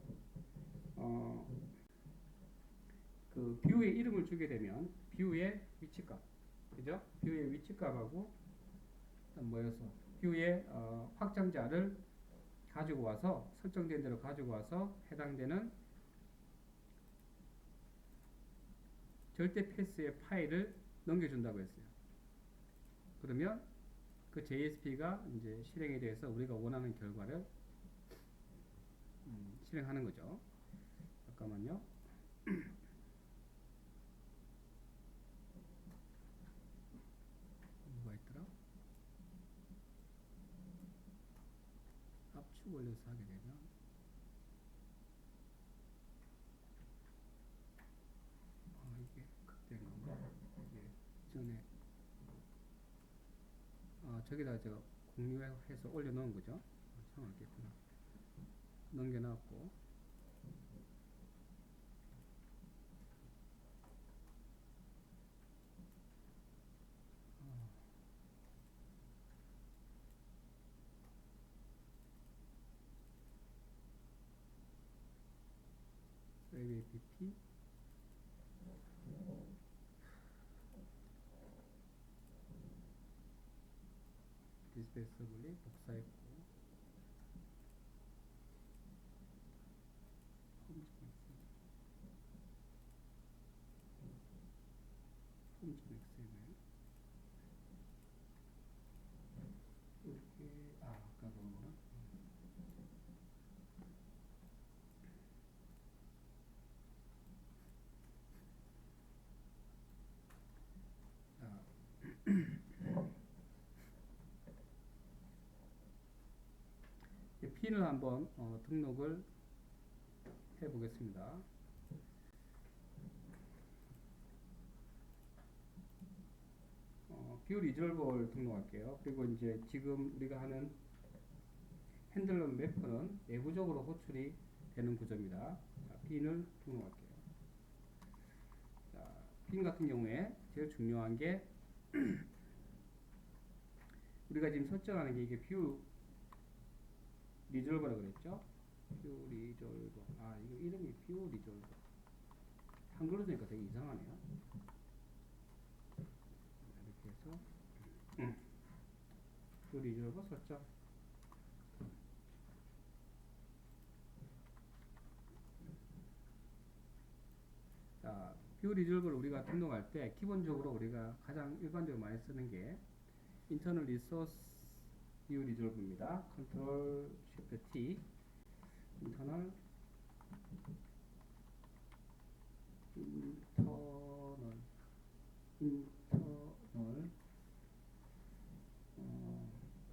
그 뷰의 이름을 주게 되면 뷰의 위치값, 그죠? 뷰의 위치값하고 모여서 뷰의 확장자를 가지고 와서 설정된 대로 가지고 와서 해당되는 절대 패스의 파일을 넘겨준다고 했어요. 그러면 그 JSP가 이제 실행에 대해서 우리가 원하는 결과를 실행하는 거죠. 잠깐만요. 뭐가 있더라? 압축 올려서 하게 되면 이게 극대인 건가? 이게 전에 저기다 제가 공유해서 올려놓은 거죠. 정확했구나. 넘겨놨고 웹 app 디스플레이 서블릿 복사했고 폼.xml 이렇게 아까 그런 거나 핀을 한번 등록을 해 보겠습니다. 뷰 리졸버를 등록할게요. 그리고 이제 지금 우리가 하는 핸들러 매퍼는 내부적으로 호출이 되는 구조입니다. 자, 핀을 등록할게요. 자, 핀 같은 경우에 제일 중요한 게 우리가 지금 설정하는 게 이게 뷰 리졸버라고 그랬죠? 뷰 리졸버. 이거 이름이 뷰 리졸버. 한글로 쓰니까 되게 이상하네요. 이렇게 해서 뷰 리졸버 설정. 자, 뷰 리졸버를 우리가 등록할 때 기본적으로 우리가 가장 일반적으로 많이 쓰는 게 인터널 리소스 뷰 리졸버입니다. 컨트롤 쉬프트 T 인터널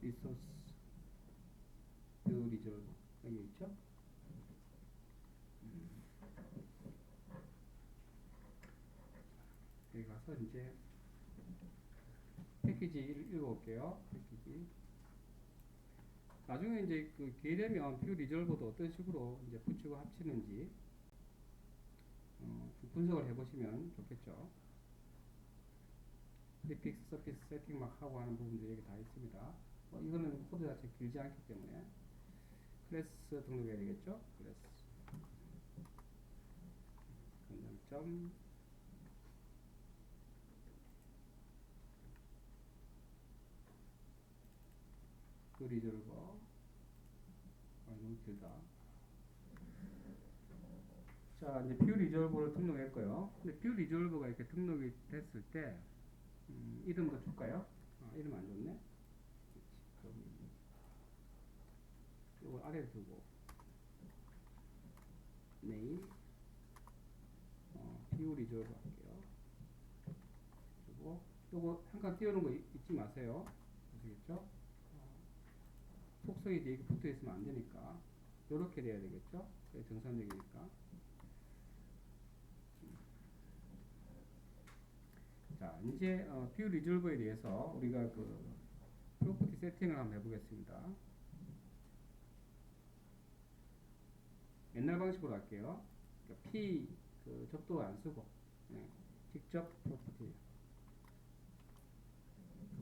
리소스 뷰 리졸버 여기 있죠? 여기 가서 이제 패키지 읽어볼게요. 패키지. 나중에 이제 그 기회 되면 뷰 리졸버도 어떤 식으로 이제 붙이고 합치는지 좀 분석을 해보시면 좋겠죠. 프리픽스, 서피스 세팅 막 하고 하는 부분들이 여기 다 있습니다. 이거는 코드 자체 길지 않기 때문에 클래스 등록해야 되겠죠. 클래스 점점 그 리졸버 너무 길다. 자, 이제 뷰 리졸버를 등록했고요. 근데 뷰 리졸버가 이렇게 등록이 됐을 때 이름도 줄까요? 이름 안 좋네. 이걸 아래에 두고 네임 뷰 리졸버 할게요. 그리고 요거 한 칸 띄우는 거 잊지 마세요. 아시겠죠? 속성이 뒤에 붙어 있으면 안 되니까 요렇게 돼야 되겠죠? 정상적이니까. 자, 이제 뷰 리졸버에 대해서 우리가 그 프로퍼티 세팅을 한번 해보겠습니다. 옛날 방식으로 할게요. 그러니까 P 그 접도 안 쓰고 직접 프로퍼티.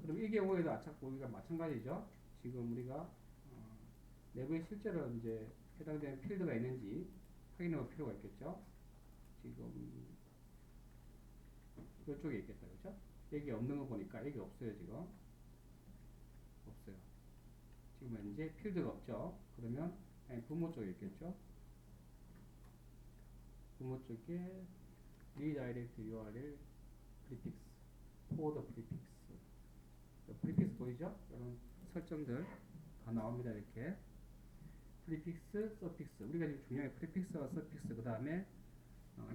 그럼 이 경우에도 우리가 마찬가지죠. 지금 우리가 내부에 실제로 이제 해당되는 필드가 있는지 확인해 볼 필요가 있겠죠. 지금 이쪽에 있겠다, 그죠? 여기 없는 거 보니까 여기 없어요, 지금. 없어요. 지금 현재 필드가 없죠. 그러면 부모 쪽에 있겠죠. 부모 쪽에 redirect URL prefix, forward prefix. 프리픽스 보이죠? 이런 설정들 다 나옵니다. 이렇게 프리픽스, 서픽스. 우리가 지금 중요한 게 프리픽스와 서픽스. 그 다음에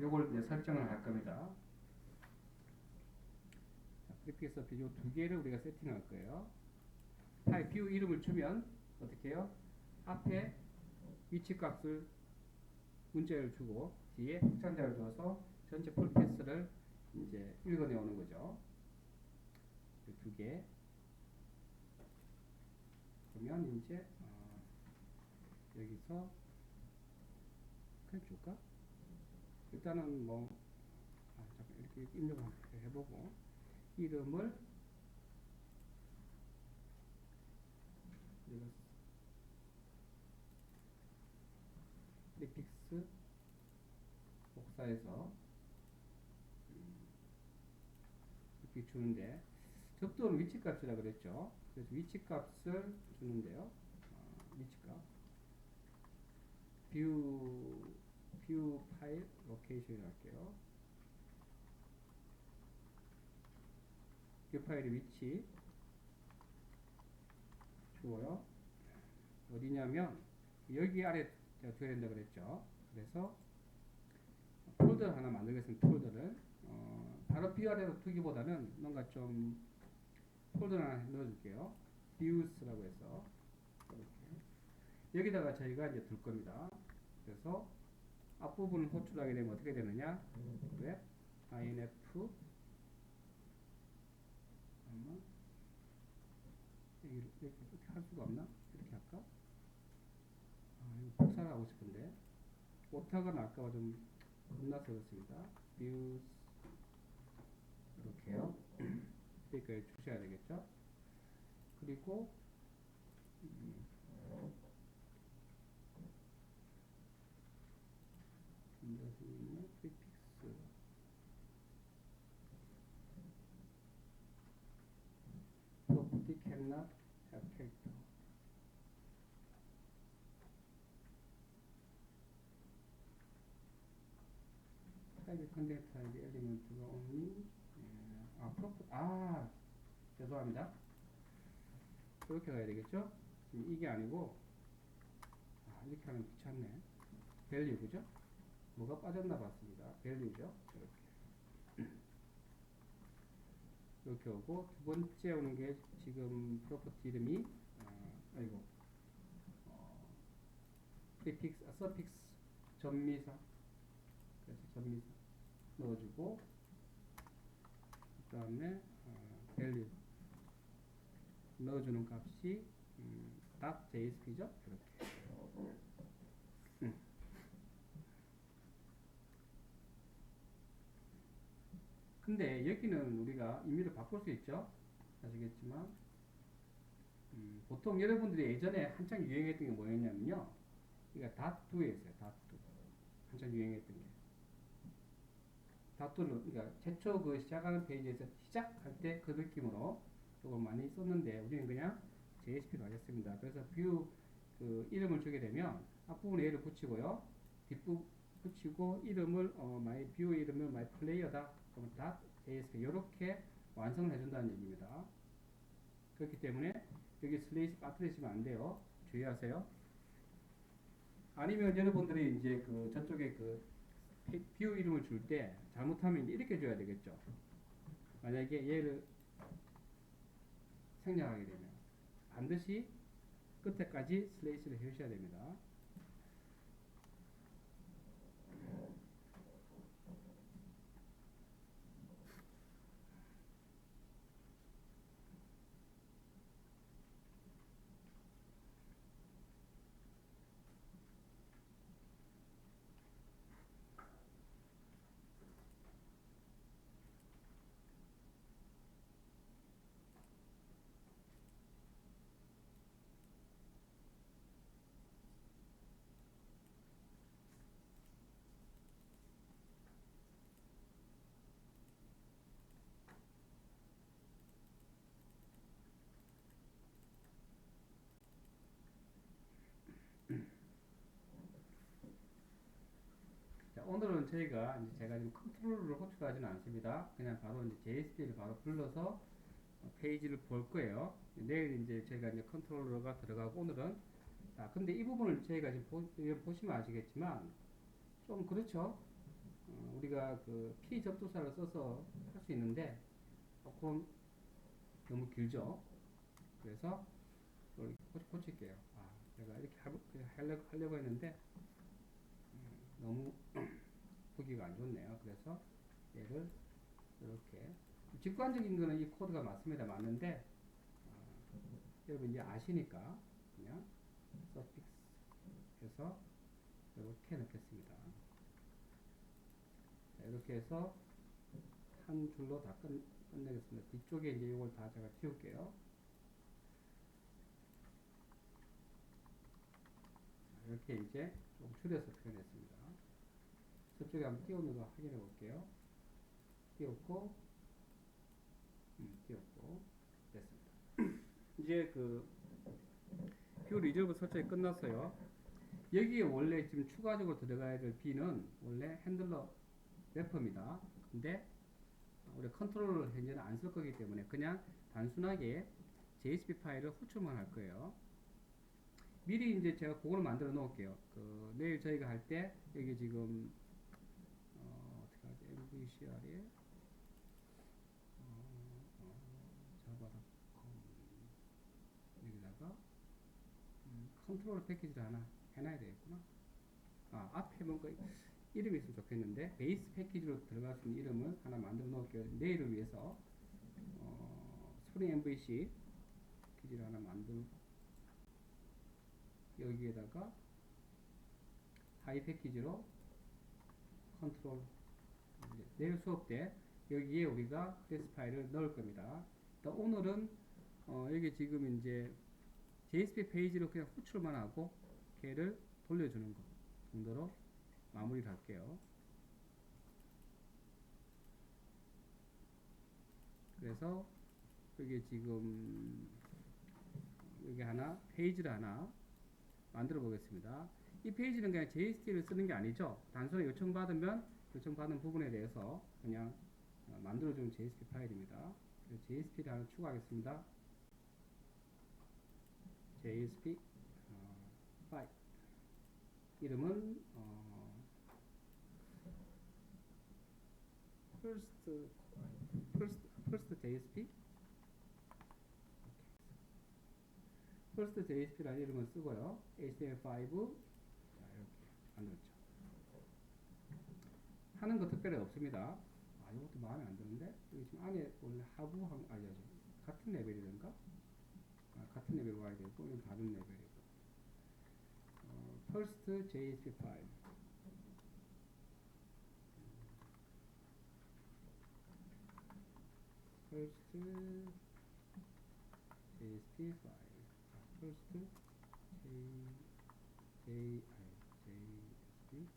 요걸 이제 설정을 할 겁니다. 프리픽스, 서픽스 요 두 개를 우리가 세팅할 거예요. 파일 뷰 이름을 주면 어떻게 해요? 앞에 위치 값을 문자를 주고 뒤에 확장자를 줘서 전체 풀패스를 이제 읽어내오는 거죠. 두 개. 그러면 이제 여기서 그냥 줄까? 일단은 뭐 잠깐 이렇게 입력을 해보고 이름을 프리픽스 복사해서 이렇게 주는데 접두는 위치값이라 그랬죠. 그래서 위치값을 주는데요. 위치값 뷰 파일 로케이션 할게요. 뷰 파일의 위치 주어요. 어디냐면 여기 아래 제가 줘야 된다 그랬죠. 그래서 폴더 하나 만들겠습니다. 폴더를 바로 뷰 아래로 두기보다는 뭔가 좀 폴더 하나 넣어줄게요. views라고 해서 이렇게 여기다가 저희가 이제 둘 겁니다. 그래서 앞부분을 호출하게 되면 어떻게 되느냐? 웹 inf 이렇게 할 수가 없나? 이렇게 할까? 이거 복사를 하고 싶은데 오타가 날까봐 좀 겁나서 그렇습니다. views 이렇게요. 여기까지 주셔야 되겠죠? 그리고 프리픽스 property cannot have character. 타입 컨텐츠 타입 엘리먼트가 only 죄송합니다. 이렇게 가야 되겠죠? 지금 이게 아니고 이렇게 하면 귀찮네. 밸류 그죠? 뭐가 빠졌나 봤습니다. 밸류죠? 이렇게 오고 두 번째 오는 게 지금 프로퍼티 이름이 프리픽스, 서픽스 전미사. 그래서 전미사 넣어주고 그 다음에 밸류 넣어주는 값이 .jsp죠. 이렇게. 근데 여기는 우리가 임의로 바꿀 수 있죠. 아시겠지만 보통 여러분들이 예전에 한창 유행했던 게 뭐였냐면요. 그러니까 .do였어요. 한창 유행했던 게. .do는 그러니까 최초 그 시작하는 페이지에서 시작할 때 그 느낌으로 이걸 많이 썼는데 우리는 그냥 JSP로 하겠습니다. 그래서 뷰 그 이름을 주게 되면 앞부분에 얘를 붙이고요. 뒷부분 붙이고 이름을 my 뷰 이름을 my player다. 그러면 .jsp 이렇게 완성을 해준다는 얘기입니다. 그렇기 때문에 여기 슬레이스 빠뜨리시면 안 돼요. 주의하세요. 아니면 여러분들이 이제 그 저쪽에 그 뷰 이름을 줄 때 잘못하면 이렇게 줘야 되겠죠. 만약에 얘를 생략하게 되면 반드시 끝에까지 슬레이스를 해주셔야 됩니다. 저희가 이제 제가 지금 컨트롤러를 호출하지는 않습니다. 그냥 바로 이제 JSP를 바로 불러서 페이지를 볼 거예요. 내일 이제 저희가 이제 컨트롤러가 들어가고 오늘은 자, 근데 이 부분을 저희가 지금 보시면 아시겠지만 좀 그렇죠. 우리가 그 P 접두사를 써서 할 수 있는데 조금 너무 길죠. 그래서 이걸 고칠게요. 제가 이렇게 하려고 했는데 너무 보기가 안 좋네요. 그래서 얘를 이렇게 직관적인 거는 이 코드가 맞습니다. 맞는데 여러분 이제 아시니까 그냥 서픽스 해서 이렇게 넣겠습니다. 자, 이렇게 해서 한 줄로 다 끝내겠습니다. 뒤쪽에 이제 이걸 다 제가 지울게요. 이렇게 이제 좀 줄여서 표현했습니다. 저쪽에 한번 띄우는 거 확인해 볼게요. 띄웠고, 띄웠고, 됐습니다. 이제 그 뷰 리저브 설정이 끝났어요. 여기에 원래 지금 추가적으로 들어가야 될 B는 원래 핸들러 래퍼입니다. 근데 우리 컨트롤러를 현재는 안 쓸 거기 때문에 그냥 단순하게 JSP 파일을 호출만 할 거예요. 미리 이제 제가 그걸 만들어 놓을게요. 내일 저희가 할 때 여기 지금 어떻게 하지? MVCR에 자바닷컴 여기다가 컨트롤 패키지를 하나 해놔야 되겠구나. 앞에 뭔가 이름이 있으면 좋겠는데 베이스 패키지로 들어갈 수 있는 이름을 하나 만들어 놓을게요. 내일을 위해서 스프링 MVC 패키지를 하나 만들고 여기에다가 하이 패키지로 컨트롤 내일 수업 때 여기에 우리가 클래스 파일을 넣을 겁니다. 오늘은 여기 지금 이제 JSP 페이지로 그냥 호출만 하고 걔를 돌려주는 거 정도로 마무리를 할게요. 그래서 여기 지금 여기 하나 페이지를 하나 만들어 보겠습니다. 이 페이지는 그냥 JSP를 쓰는 게 아니죠. 단순히 요청받은 부분에 대해서 그냥 만들어주는 JSP 파일입니다. JSP를 하나 추가하겠습니다. JSP 파일 이름은 first JSP first JSP라는 이름을 쓰고요. HTML5 자, 이렇게 만들었죠. 하는 거 특별히 없습니다. 이것도 마음에 안 드는데 여기 지금 안에 원래 같은 레벨이던가? 같은 레벨 와야 되고 이건 다른 레벨이고 first JSP 파일 first JSP 파일 first JSP 파일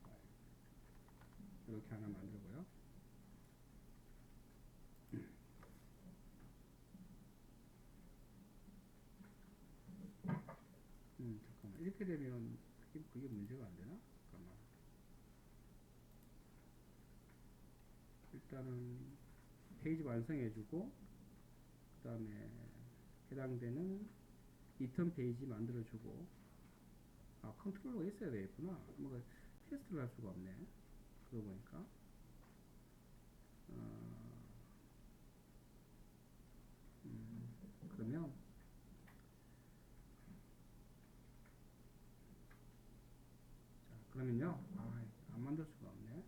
이렇게 하나 만들고요. 잠깐만 이렇게 되면 그게 문제가 안 되나? 잠깐만. 일단은 페이지 완성해주고 그 다음에 해당되는 리턴 페이지 만들어주고 컨트롤러가 있어야 되겠구나. 뭔가 테스트를 할 수가 없네. 그러고 보니까 그러면 그러면요 안 만들 수가 없네.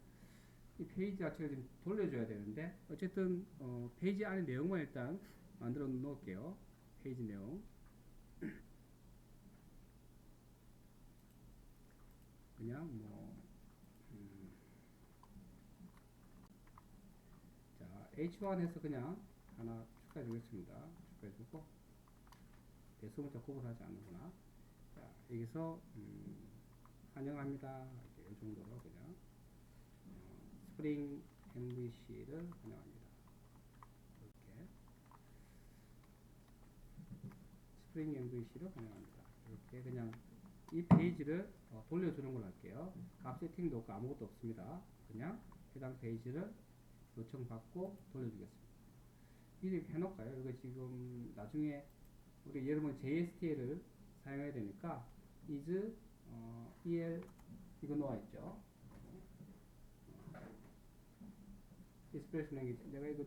이 페이지 자체가 지금 돌려줘야 되는데 어쨌든 페이지 안에 내용만 일단 만들어 놓을게요. 페이지 내용 그냥 자 H1에서 그냥 하나 축하해 주겠습니다. 축하해 주고 대소문자 구분하지 않는구나. 자 여기서 환영합니다. 이 정도로 그냥 스프링 MVC를 환영합니다. 이렇게 스프링 MVC를 환영합니다. 이렇게 그냥 이 페이지를 돌려주는 걸 할게요. 값 세팅도 없고 아무것도 없습니다. 그냥 해당 페이지를 요청받고 돌려주겠습니다. 이렇게 해놓을까요? 이거 지금 나중에 우리 여러분 JSTL을 사용해야 되니까 is el 이거 놓아있죠. expression language 내가 이거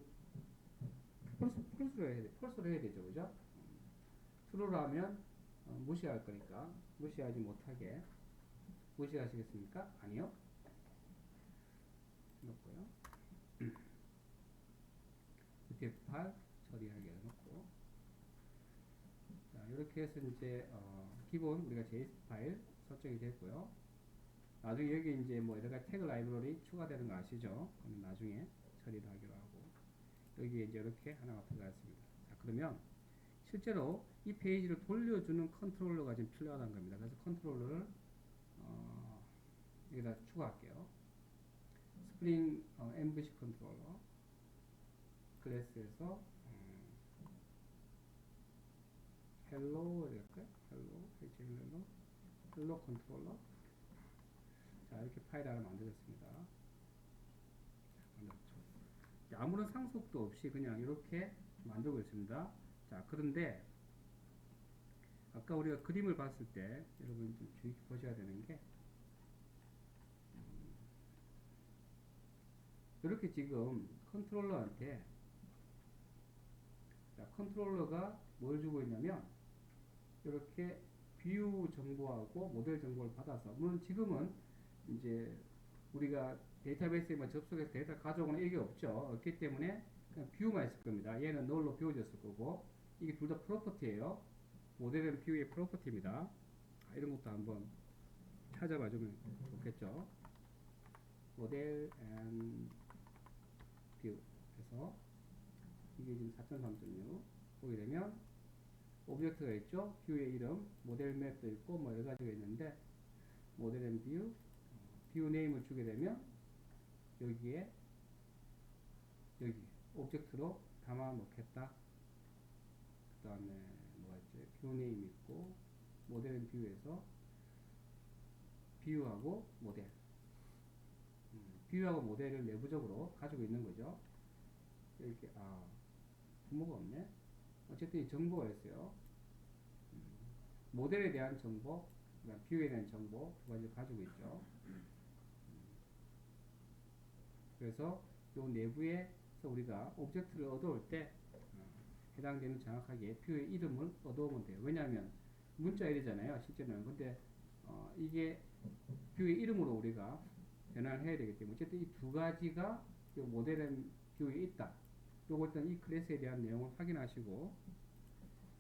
펄스로 해야 돼. 펄스로 해야 되죠, 그죠? true라면 무시할 거니까 무시하지 못하게 무시하시겠습니까? 아니요. 놓고요. UTF-8 처리하게 해놓고 자 이렇게 해서 이제 기본 우리가 JS 파일 설정이 됐고요. 나중에 여기 이제 뭐 여러가지 태그 라이브러리 추가되는 거 아시죠? 그럼 나중에 처리를 하기로 하고 여기에 이제 이렇게 하나가 들어가 있습니다. 자 그러면 실제로 이 페이지를 돌려주는 컨트롤러가 지금 필요하다는 겁니다. 그래서 컨트롤러를 여기다 추가할게요. 스프링 MVC 컨트롤러 클래스에서 헬로 이렇게 헬로 컨트롤러 자 이렇게 파일 하나 만들었습니다. 아무런 상속도 없이 그냥 이렇게 만들고 있습니다. 자 그런데 아까 우리가 그림을 봤을 때 여러분 좀 주의 깊게 보셔야 되는 게 이렇게 지금 컨트롤러한테 자, 컨트롤러가 뭘 주고 있냐면 이렇게 뷰 정보하고 모델 정보를 받아서 물론 지금은 이제 우리가 데이터베이스에만 접속해서 데이터 가져오는 이게 없기 때문에 그냥 뷰만 있을 겁니다. 얘는 널로 비워졌을 거고 이게 둘 다 프로퍼티예요. 모델 앤 뷰의 프로퍼티입니다. 이런 것도 한번 찾아봐 주면 좋겠죠. 모델 앤 뷰 해서 이게 지금 4.3.6 보게 되면 오브젝트가 있죠. 뷰의 이름, 모델 맵도 있고 뭐 여러 가지가 있는데 모델 앤 뷰, 뷰 네임을 주게 되면 여기에 여기 오브젝트로 담아 놓겠다. 그 다음에 뭐가 있지? 뷰 네임 있고 모델 앤 뷰에서 뷰하고 모델 뷰하고 모델을 내부적으로 가지고 있는 거죠. 이렇게 부모가 없네. 어쨌든 이 정보가 있어요. 모델에 대한 정보, 그다음 뷰에 대한 정보 두 가지를 가지고 있죠. 그래서 이 내부에서 우리가 오브젝트를 얻어올 때 해당되는 정확하게 뷰의 이름을 얻어오면 돼요. 왜냐하면 문자일이잖아요. 실제는. 근데 이게 뷰의 이름으로 우리가 변환을 해야 되기 때문에 어쨌든 이 두 가지가 이 모델 앤 뷰에 있다. 요거 일단 이 클래스에 대한 내용을 확인하시고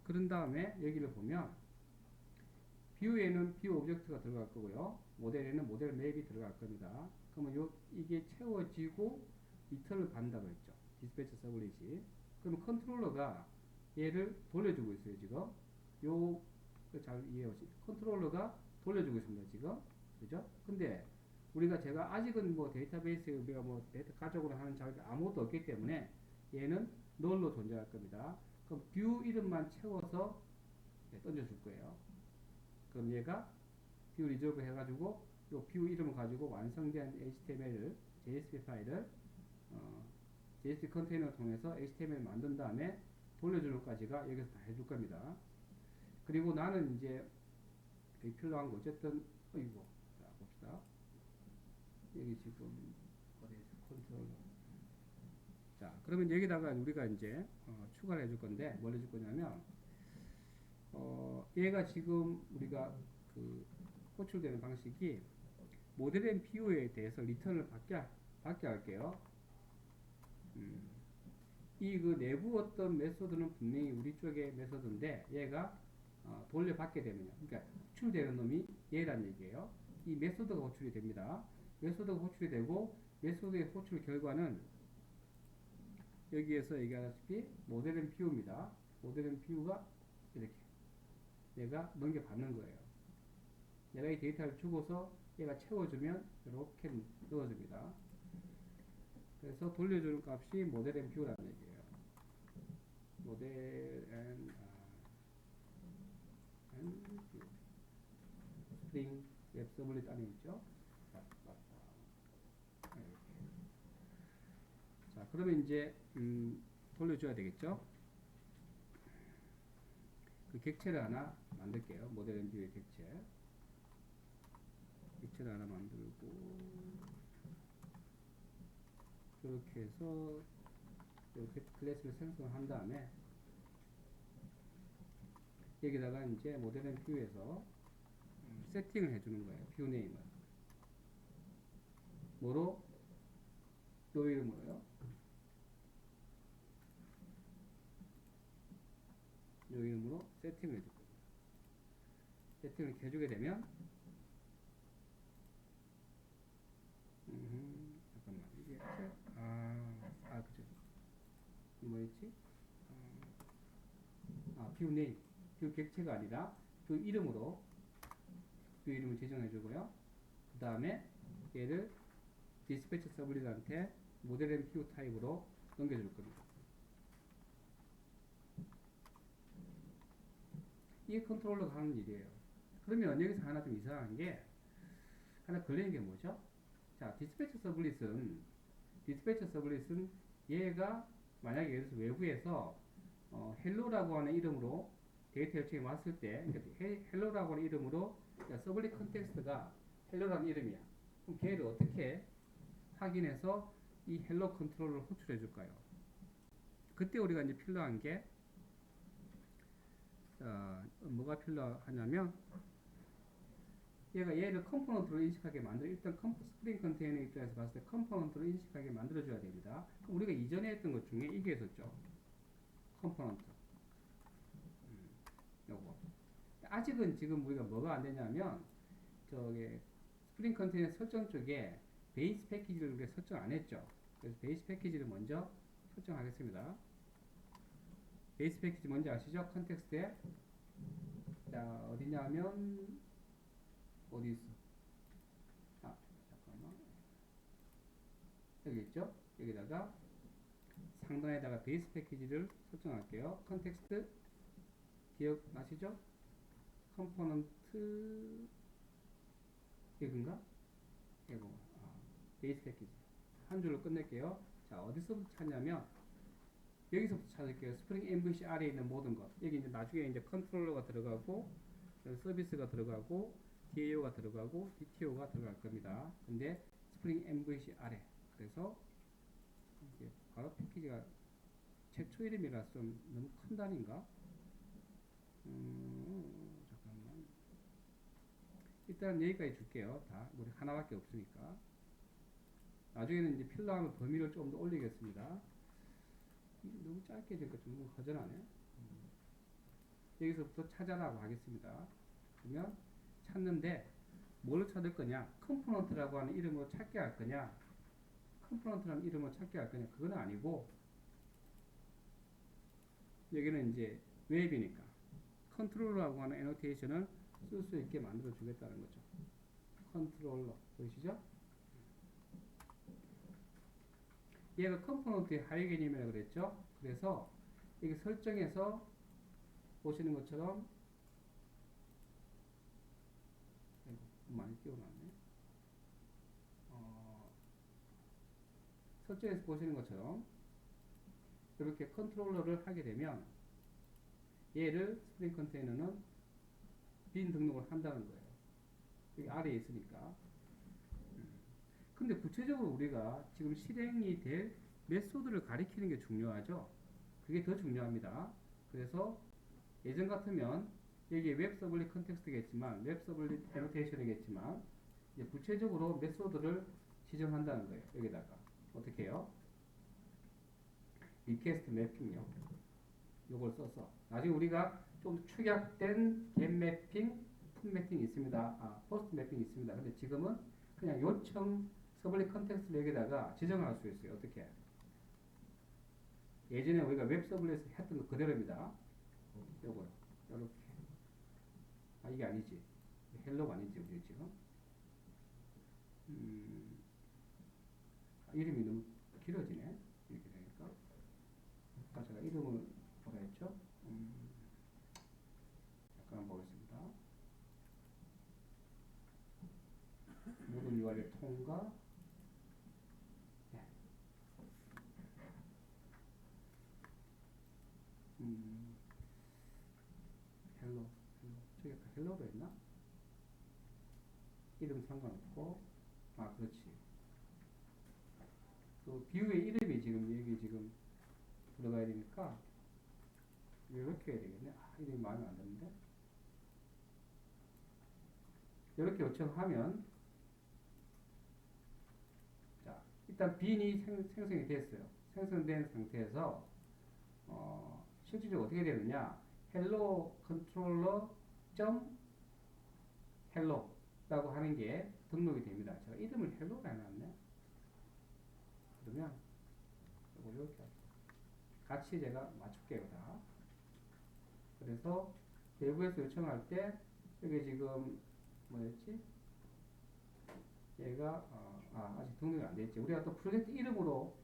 그런 다음에 여기를 보면 뷰에는 뷰 오브젝트가 들어갈 거고요. 모델에는 모델 맵이 들어갈 겁니다. 그러면 이게 채워지고 리턴을 받는다고 했죠. 디스패치 서블릿이. 그러면 컨트롤러가 얘를 돌려주고 있어요. 지금 잘 이해하시죠? 컨트롤러가 돌려주고 있습니다. 지금 그죠? 근데 우리가 제가 아직은 뭐 데이터베이스에 우리가 뭐 데이터 가져오거나 하는 자격이 아무것도 없기 때문에 얘는 널로 존재할 겁니다. 그럼 뷰 이름만 채워서 던져줄 거예요. 그럼 얘가 뷰 리졸브 해가지고 요 뷰 이름을 가지고 완성된 HTML을 JSP 파일을 JSP 컨테이너를 통해서 HTML 만든 다음에 돌려주는 것까지가 여기서 다 해줄 겁니다. 그리고 나는 이제 필요한 거 어쨌든 자 봅시다. 여기 지금 컨트롤러. 자 그러면 여기다가 우리가 이제 추가를 해줄 건데 뭘 해줄 거냐면 얘가 지금 우리가 그 호출되는 방식이 모델 앤 뷰에 대해서 리턴을 받게 할게요. 이 그 내부 어떤 메소드는 분명히 우리 쪽의 메소드인데 얘가 돌려받게 되면요. 그러니까 호출되는 놈이 얘란 얘기예요. 이 메소드가 호출이 됩니다. 메소드가 호출이 되고 메소드의 호출 결과는 여기에서 얘기하다시피 모델 앤 뷰입니다. 모델 앤 뷰가 이렇게 얘가 넘겨받는 거예요. 내가 이 데이터를 주고서 얘가 채워주면 이렇게 넣어줍니다. 그래서 돌려주는 값이 모델 앤 뷰라는 얘기예요. 모델 앤 뷰. 스프링 웹 서블릿 안에 있죠. 자, 이렇게. 자, 그러면 이제 돌려줘야 되겠죠. 그 객체를 하나 만들게요. 모델 MV의 객체를 하나 만들고 이렇게 해서 이렇게 클래스를 생성한 다음에 여기다가 이제 모델 MV에서 세팅을 해주는 거예요. 뷰 네임을 뭐로? 요 이름으로요. 요 이름으로 세팅을 해줄 겁니다. 세팅을 해주게 되면 잠깐만 이게 그죠. 뭐였지? 뷰 네임, 뷰 객체가 아니라 뷰 이름으로 뷰 이름을 지정해 주고요. 그 다음에 얘를 디스패치 서블릿한테 모델 앤 뷰 타입으로 넘겨줄 겁니다. 이게 컨트롤러가 하는 일이에요. 그러면 여기서 하나 좀 이상한 게 하나 걸리는 게 뭐죠? 자, 디스패치 서블릿은 얘가 만약에 예를 들어서 외부에서 헬로라고 하는 이름으로 데이터 요청이 왔을 때, 그러니까 헬로라고 하는 이름으로 서블릿 컨텍스트가 헬로라는 이름이야. 그럼 걔를 어떻게 확인해서 이 헬로 컨트롤러를 호출해 줄까요? 그때 우리가 이제 필요한 게 뭐가 필요하냐면 얘를 컴포넌트로 인식하게 만들어 일단 스프링 컨테이너 입장에서 봤을 때 컴포넌트로 인식하게 만들어 줘야 됩니다. 우리가 이전에 했던 것 중에 이게 있었죠. 컴포넌트. 요거. 아직은 지금 우리가 뭐가 안 되냐면 저기 스프링 컨테이너 설정 쪽에 베이스 패키지를 우리가 설정 안 했죠. 그래서 베이스 패키지를 먼저 설정하겠습니다. 베이스 패키지 뭔지 아시죠? 컨텍스트에 자 어디냐면 어디 있어? 잠깐만 여기 있죠? 여기다가 상단에다가 베이스 패키지를 설정할게요. 컨텍스트 기억나시죠? 컴포넌트 여긴가? 이거 베이스 패키지 한 줄로 끝낼게요. 자 어디서부터 찾냐면 여기서부터 찾을게요. 스프링 MVC 아래에 있는 모든 것. 여기 이제 나중에 이제 컨트롤러가 들어가고 서비스가 들어가고 DAO가 들어가고 DTO가 들어갈 겁니다. 근데 스프링 MVC 아래. 그래서 이제 바로 패키지가 최초 이름이라서 좀 너무 큰 단위인가? 잠깐만. 일단 여기까지 줄게요. 다 우리 하나밖에 없으니까. 나중에는 이제 필요하면 범위를 좀 더 올리겠습니다. 너무 짧게 되니까 좀 허전하네. 여기서부터 찾아라고 하겠습니다. 그러면 찾는데 뭘 찾을 거냐? 컴포넌트라고 하는 이름으로 찾게 할 거냐? 컴포넌트라는 이름으로 찾게 할 거냐? 그건 아니고 여기는 이제 웹이니까 컨트롤러라고 하는 애노테이션을 쓸 수 있게 만들어 주겠다는 거죠. 컨트롤러 보이시죠? 얘가 컴포넌트의 하위 개념이라고 그랬죠? 그래서 여기 설정에서 보시는 것처럼 많이 띄워놨네. 설정에서 보시는 것처럼 이렇게 컨트롤러를 하게 되면 얘를 스프링 컨테이너는 빈 등록을 한다는 거예요. 여기 아래에 있으니까. 근데 구체적으로 우리가 지금 실행이 될 메소드를 가리키는 게 중요하죠. 그게 더 중요합니다. 그래서 예전 같으면 여기 웹 서블릿 컨텍스트겠지만 웹 서블릿 애노테이션이겠지만 이제 구체적으로 메소드를 지정한다는 거예요. 여기다가 어떻게 해요? 리퀘스트 매핑요. 요걸 써서 나중에 우리가 좀 축약된 겟 매핑, 풋 매핑이 있습니다. 포스트 매핑이 있습니다. 근데 지금은 그냥 요청 서블릿 컨텍스트를 여기다가 지정할 수 있어요. 어떻게? 예전에 우리가 웹 서블릿에서 했던 거 그대로입니다. 요거요. 요렇게. 이게 아니지. 헬로가 아니지, 우리 지금. 이름이 너무 길어지네. 이렇게 되니까. 아까 제가 이름을 뭐라 했죠? 잠깐 보겠습니다. URL 통과. 네. 헬로, 저기 아까 헬로로 했나? 이름 상관없고, 아, 그렇지. 그 뷰의 이름이 지금 여기 지금 들어가야 되니까 이렇게 해야 되겠네. 아, 이름이 마음에 안 드는데. 이렇게 요청하면, 자, 일단 빈이 생성이 됐어요. 생성된 상태에서 실질적으로 어떻게 되느냐? hello controller hello 라고 하는 게 등록이 됩니다. 제가 이름을 hello로 해놨네. 그러면 이걸 이렇게 같이 제가 맞출게요. 다. 그래서 내부에서 요청할 때 여기 지금 뭐였지? 얘가 아직 등록이 안 됐지. 우리가 또 프로젝트 이름으로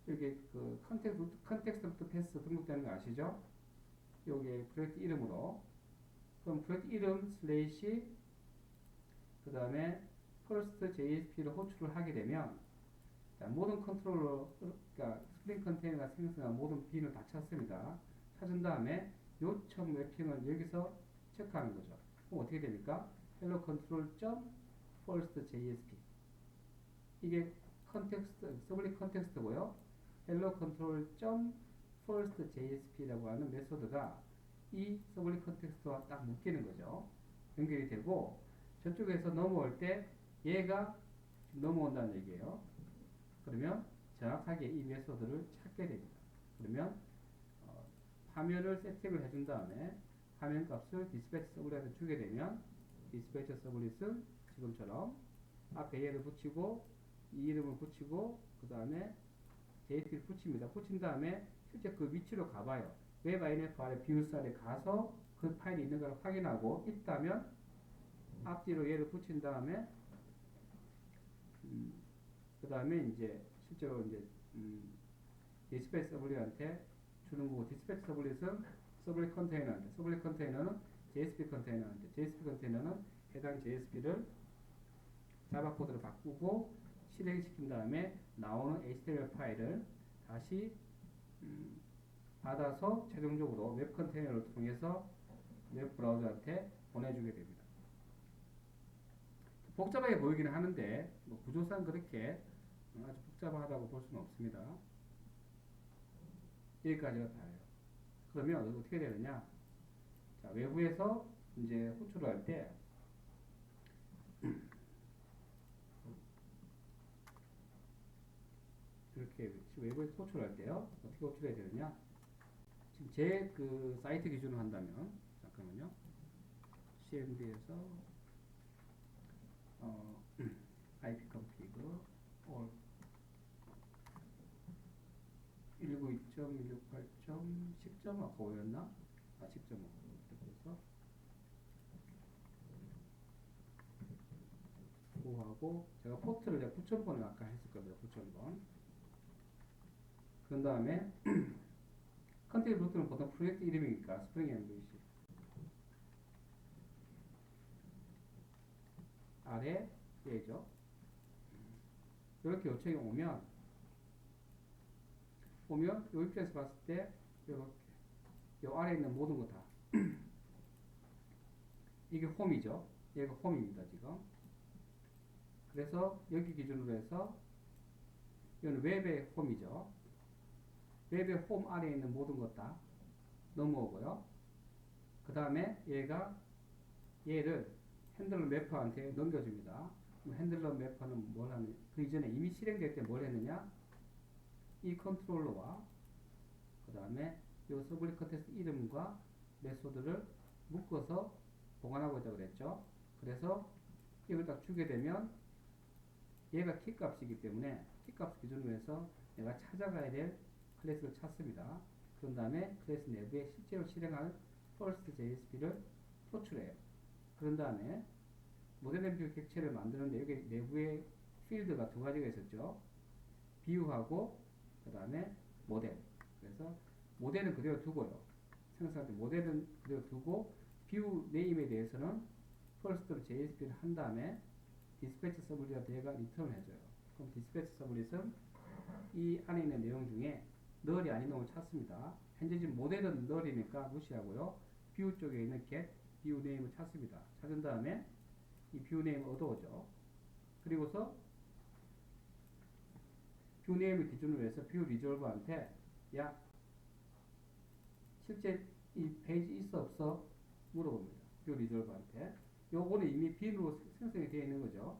여기 그 컨텍스트 패스 등록되는 거 아시죠? 여기 프로젝트 이름으로. 그럼 프로젝트 이름 슬래시 그 다음에 first JSP를 호출을 하게 되면, 자, 모든 컨트롤러, 그러니까 스프링 컨테이너가 생성한 모든 빈을 다 찾습니다. 찾은 다음에 요청 맵핑을 여기서 체크하는 거죠. 그럼 어떻게 됩니까? hello control first JSP. 이게 컨텍스트, 서블릿 컨텍스트고요. hello control first JSP라고 하는 메소드가 이 서블릿 컨텍스트와 딱 묶이는 거죠. 연결이 되고, 저쪽에서 넘어올 때 얘가 넘어온다는 얘기예요. 그러면 정확하게 이 메소드를 찾게 됩니다. 그러면 화면을 세팅을 해준 다음에 화면 값을 디스패치 서블릿에 주게 되면 디스패치 서블릿은 지금처럼 앞에 얘를 붙이고 이 이름을 붙이고 그 다음에 JSP를 붙입니다. 붙인 다음에 실제 그 위치로 가봐요. 웹 INF 아래 비율살에 가서 그 파일이 있는 걸 확인하고 있다면 앞뒤로 얘를 붙인 다음에 그 다음에 이제 실제로 이제 디스패치 서블릿한테 주는 거고, 디스패치 서블릿은 서블릿 컨테이너한테, 서블릿 컨테이너는 JSP 컨테이너한테, JSP 컨테이너는 해당 JSP를 자바 코드로 바꾸고 실행시킨 다음에 나오는 HTML 파일을 다시 받아서 최종적으로 웹 컨테이너를 통해서 웹 브라우저한테 보내주게 됩니다. 복잡하게 보이기는 하는데 뭐 구조상 그렇게 아주 복잡하다고 볼 수는 없습니다. 여기까지가 다예요. 그러면 어떻게 되느냐? 자, 외부에서 이제 호출을 할 때 이렇게 외부에서 호출할 때요. 어떻게 호출해야 되느냐? 지금 제 그 사이트 기준으로 한다면 잠깐만요. CMD에서 ipconfig all 192.168.10. 아까 오였나? 아, 10.5. 그래서 9하고 제가 포트를 내가 9,000번을 아까 했을 겁니다. 9,000번. 그 다음에 컨테이너 루트는 보통 프로젝트 이름이니까 스프링 MVC 아래 얘죠. 이렇게 요청이 오면 요 입장에서 봤을 때 이렇게 요 아래에 있는 모든 거 다 이게 홈이죠. 얘가 홈입니다. 지금. 그래서 여기 기준으로 해서 이건 웹의 홈이죠. 웹의 홈 아래에 있는 모든 것 다 넘어오고요. 그 다음에 얘를 핸들러 매퍼한테 넘겨줍니다. 핸들러 매퍼는 뭘 하느냐? 그 이전에 이미 실행될 때 뭘 했느냐? 이 컨트롤러와 그 다음에 이 서블릿 컨텍스트 이름과 메소드를 묶어서 보관하고 있다고 그랬죠. 그래서 이걸 딱 주게 되면 얘가 키 값이기 때문에 키 값 기준으로 해서 내가 찾아가야 될 클래스를 찾습니다. 그런 다음에 클래스 내부에 실제로 실행할 first JSP를 호출해요. 그런 다음에 모델 뷰 객체를 만드는데 여기 내부에 필드가 두 가지가 있었죠. 비유하고 그 다음에 모델. 그래서 모델은 그대로 두고요. 생성할 때 모델은 그대로 두고 뷰 네임에 대해서는 first로 JSP를 한 다음에 디스패치 서블릿한테 얘가 리턴을 해줘요. 그럼 디스패치 서블릿은 이 안에 있는 내용 중에 널이 아닌 놈을 찾습니다. 현재 지금 모델은 널이니까 무시하고요. 뷰 쪽에 있는 get, 뷰 네임을 찾습니다. 찾은 다음에 이 뷰 네임을 얻어오죠. 그리고서 뷰 네임을 기준으로 해서 뷰 리졸버한테 야 실제 이 페이지 있어 없어 물어봅니다. 뷰 리졸버한테. 요거는 이미 빈으로 생성이 되어 있는 거죠.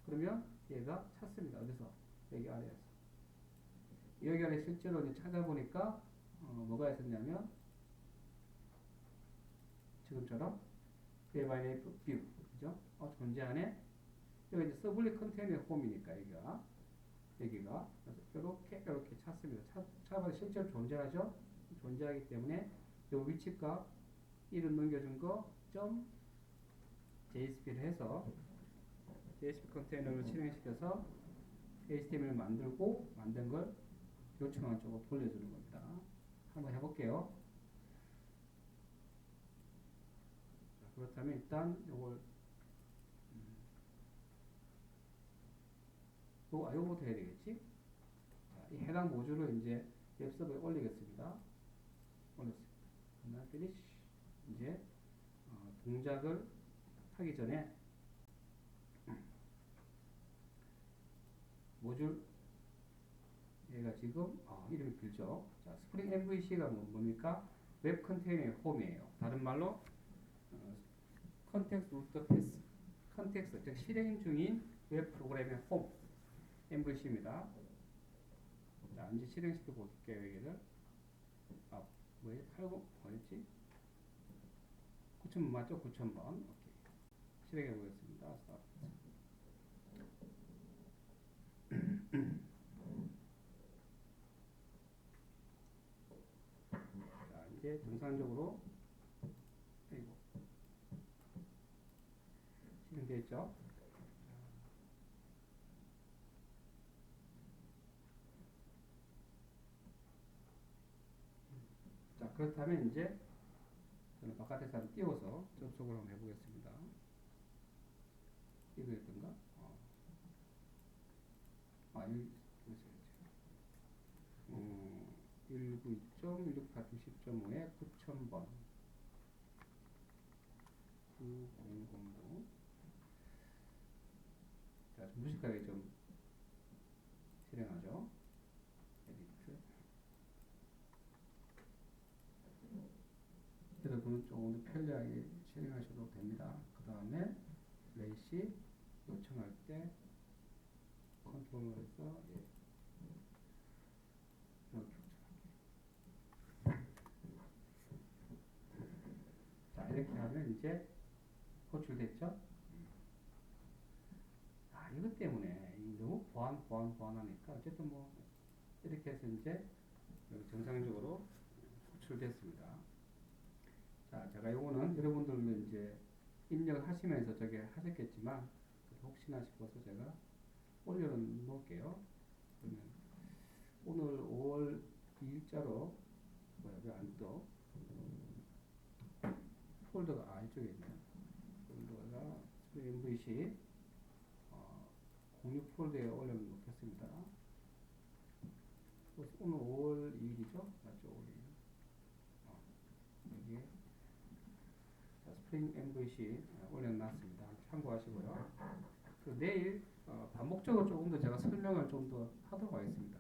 그러면 얘가 찾습니다. 어디서? 여기 아래에서. 여기 아래 실제로 이제 찾아보니까 뭐가 있었냐면 지금처럼 Debian View 그죠? 존재하네. 여기 이제 서블릿 컨테이너 홈이니까 여기가 그래서 이렇게 찾습니다. 찾아봐도 실제로 존재하죠? 존재하기 때문에 이 위치값 이름 넘겨준 거 .jsp를 해서 JSP 컨테이너를 실행시켜서 HTML을 만들고 만든 걸 요청한 쪽으로 돌려주는 겁니다. 한번 해볼게요. 자, 그렇다면 일단 요걸 요거부터 해야 되겠지? 자, 이 해당 모듈을 이제 웹서버에 올리겠습니다. 올렸습니다. 그러면 finish 이제 동작을 하기 전에 모듈 얘가 지금 이름이 길죠. 자, 스프링 MVC가 뭡니까? 웹 컨테이너의 홈이에요. 다른 말로 컨텍스트 루트 패스 컨텍스트 즉 실행 중인 웹 프로그램의 홈 MVC입니다. 자, 이제 실행시켜 볼게요. 여기를 뭐예요? 80 뭐였지? 9000번 맞죠? 9000번. 오케이. 실행해 보겠습니다. 스타트. 자, 이제 정상적으로 실행되었죠? 자, 그렇다면 이제 저는 바깥에서 한번 띄워서 접속을 한번 해보겠습니다. 이거였던가? 여기 있어야지. 192.168.10.5에 9000번 9009. 자, 좀 무식하게 좀 실행하죠. 에디트. 여러분은 조금 더 편리하게 실행하셔도 됩니다. 그 다음에 슬래시 요청할 때 컨트롤을 해서 이렇게 자, 이렇게 하면 이제 호출됐죠? 이것 때문에 너무 보안하니까 어쨌든 뭐 이렇게 해서 이제 정상적으로 호출됐습니다. 자, 제가 요거는 여러분들도 이제 입력을 하시면서 저게 하셨겠지만 혹시나 싶어서 제가 올려놓은 놓을게요. 그러면 오늘 5월 2일자로 왜 안 떠? 폴더가 이쪽에 있네요. 폴더가 MVC 06 폴더에 올려놓겠습니다. 오늘 5월 2일이죠? 맞죠? 5월 2일. 여기에 스프링 MVC 올려놨습니다. 참고하시고요. 내일 반복적으로 조금 더 제가 설명을 좀 더 하도록 하겠습니다.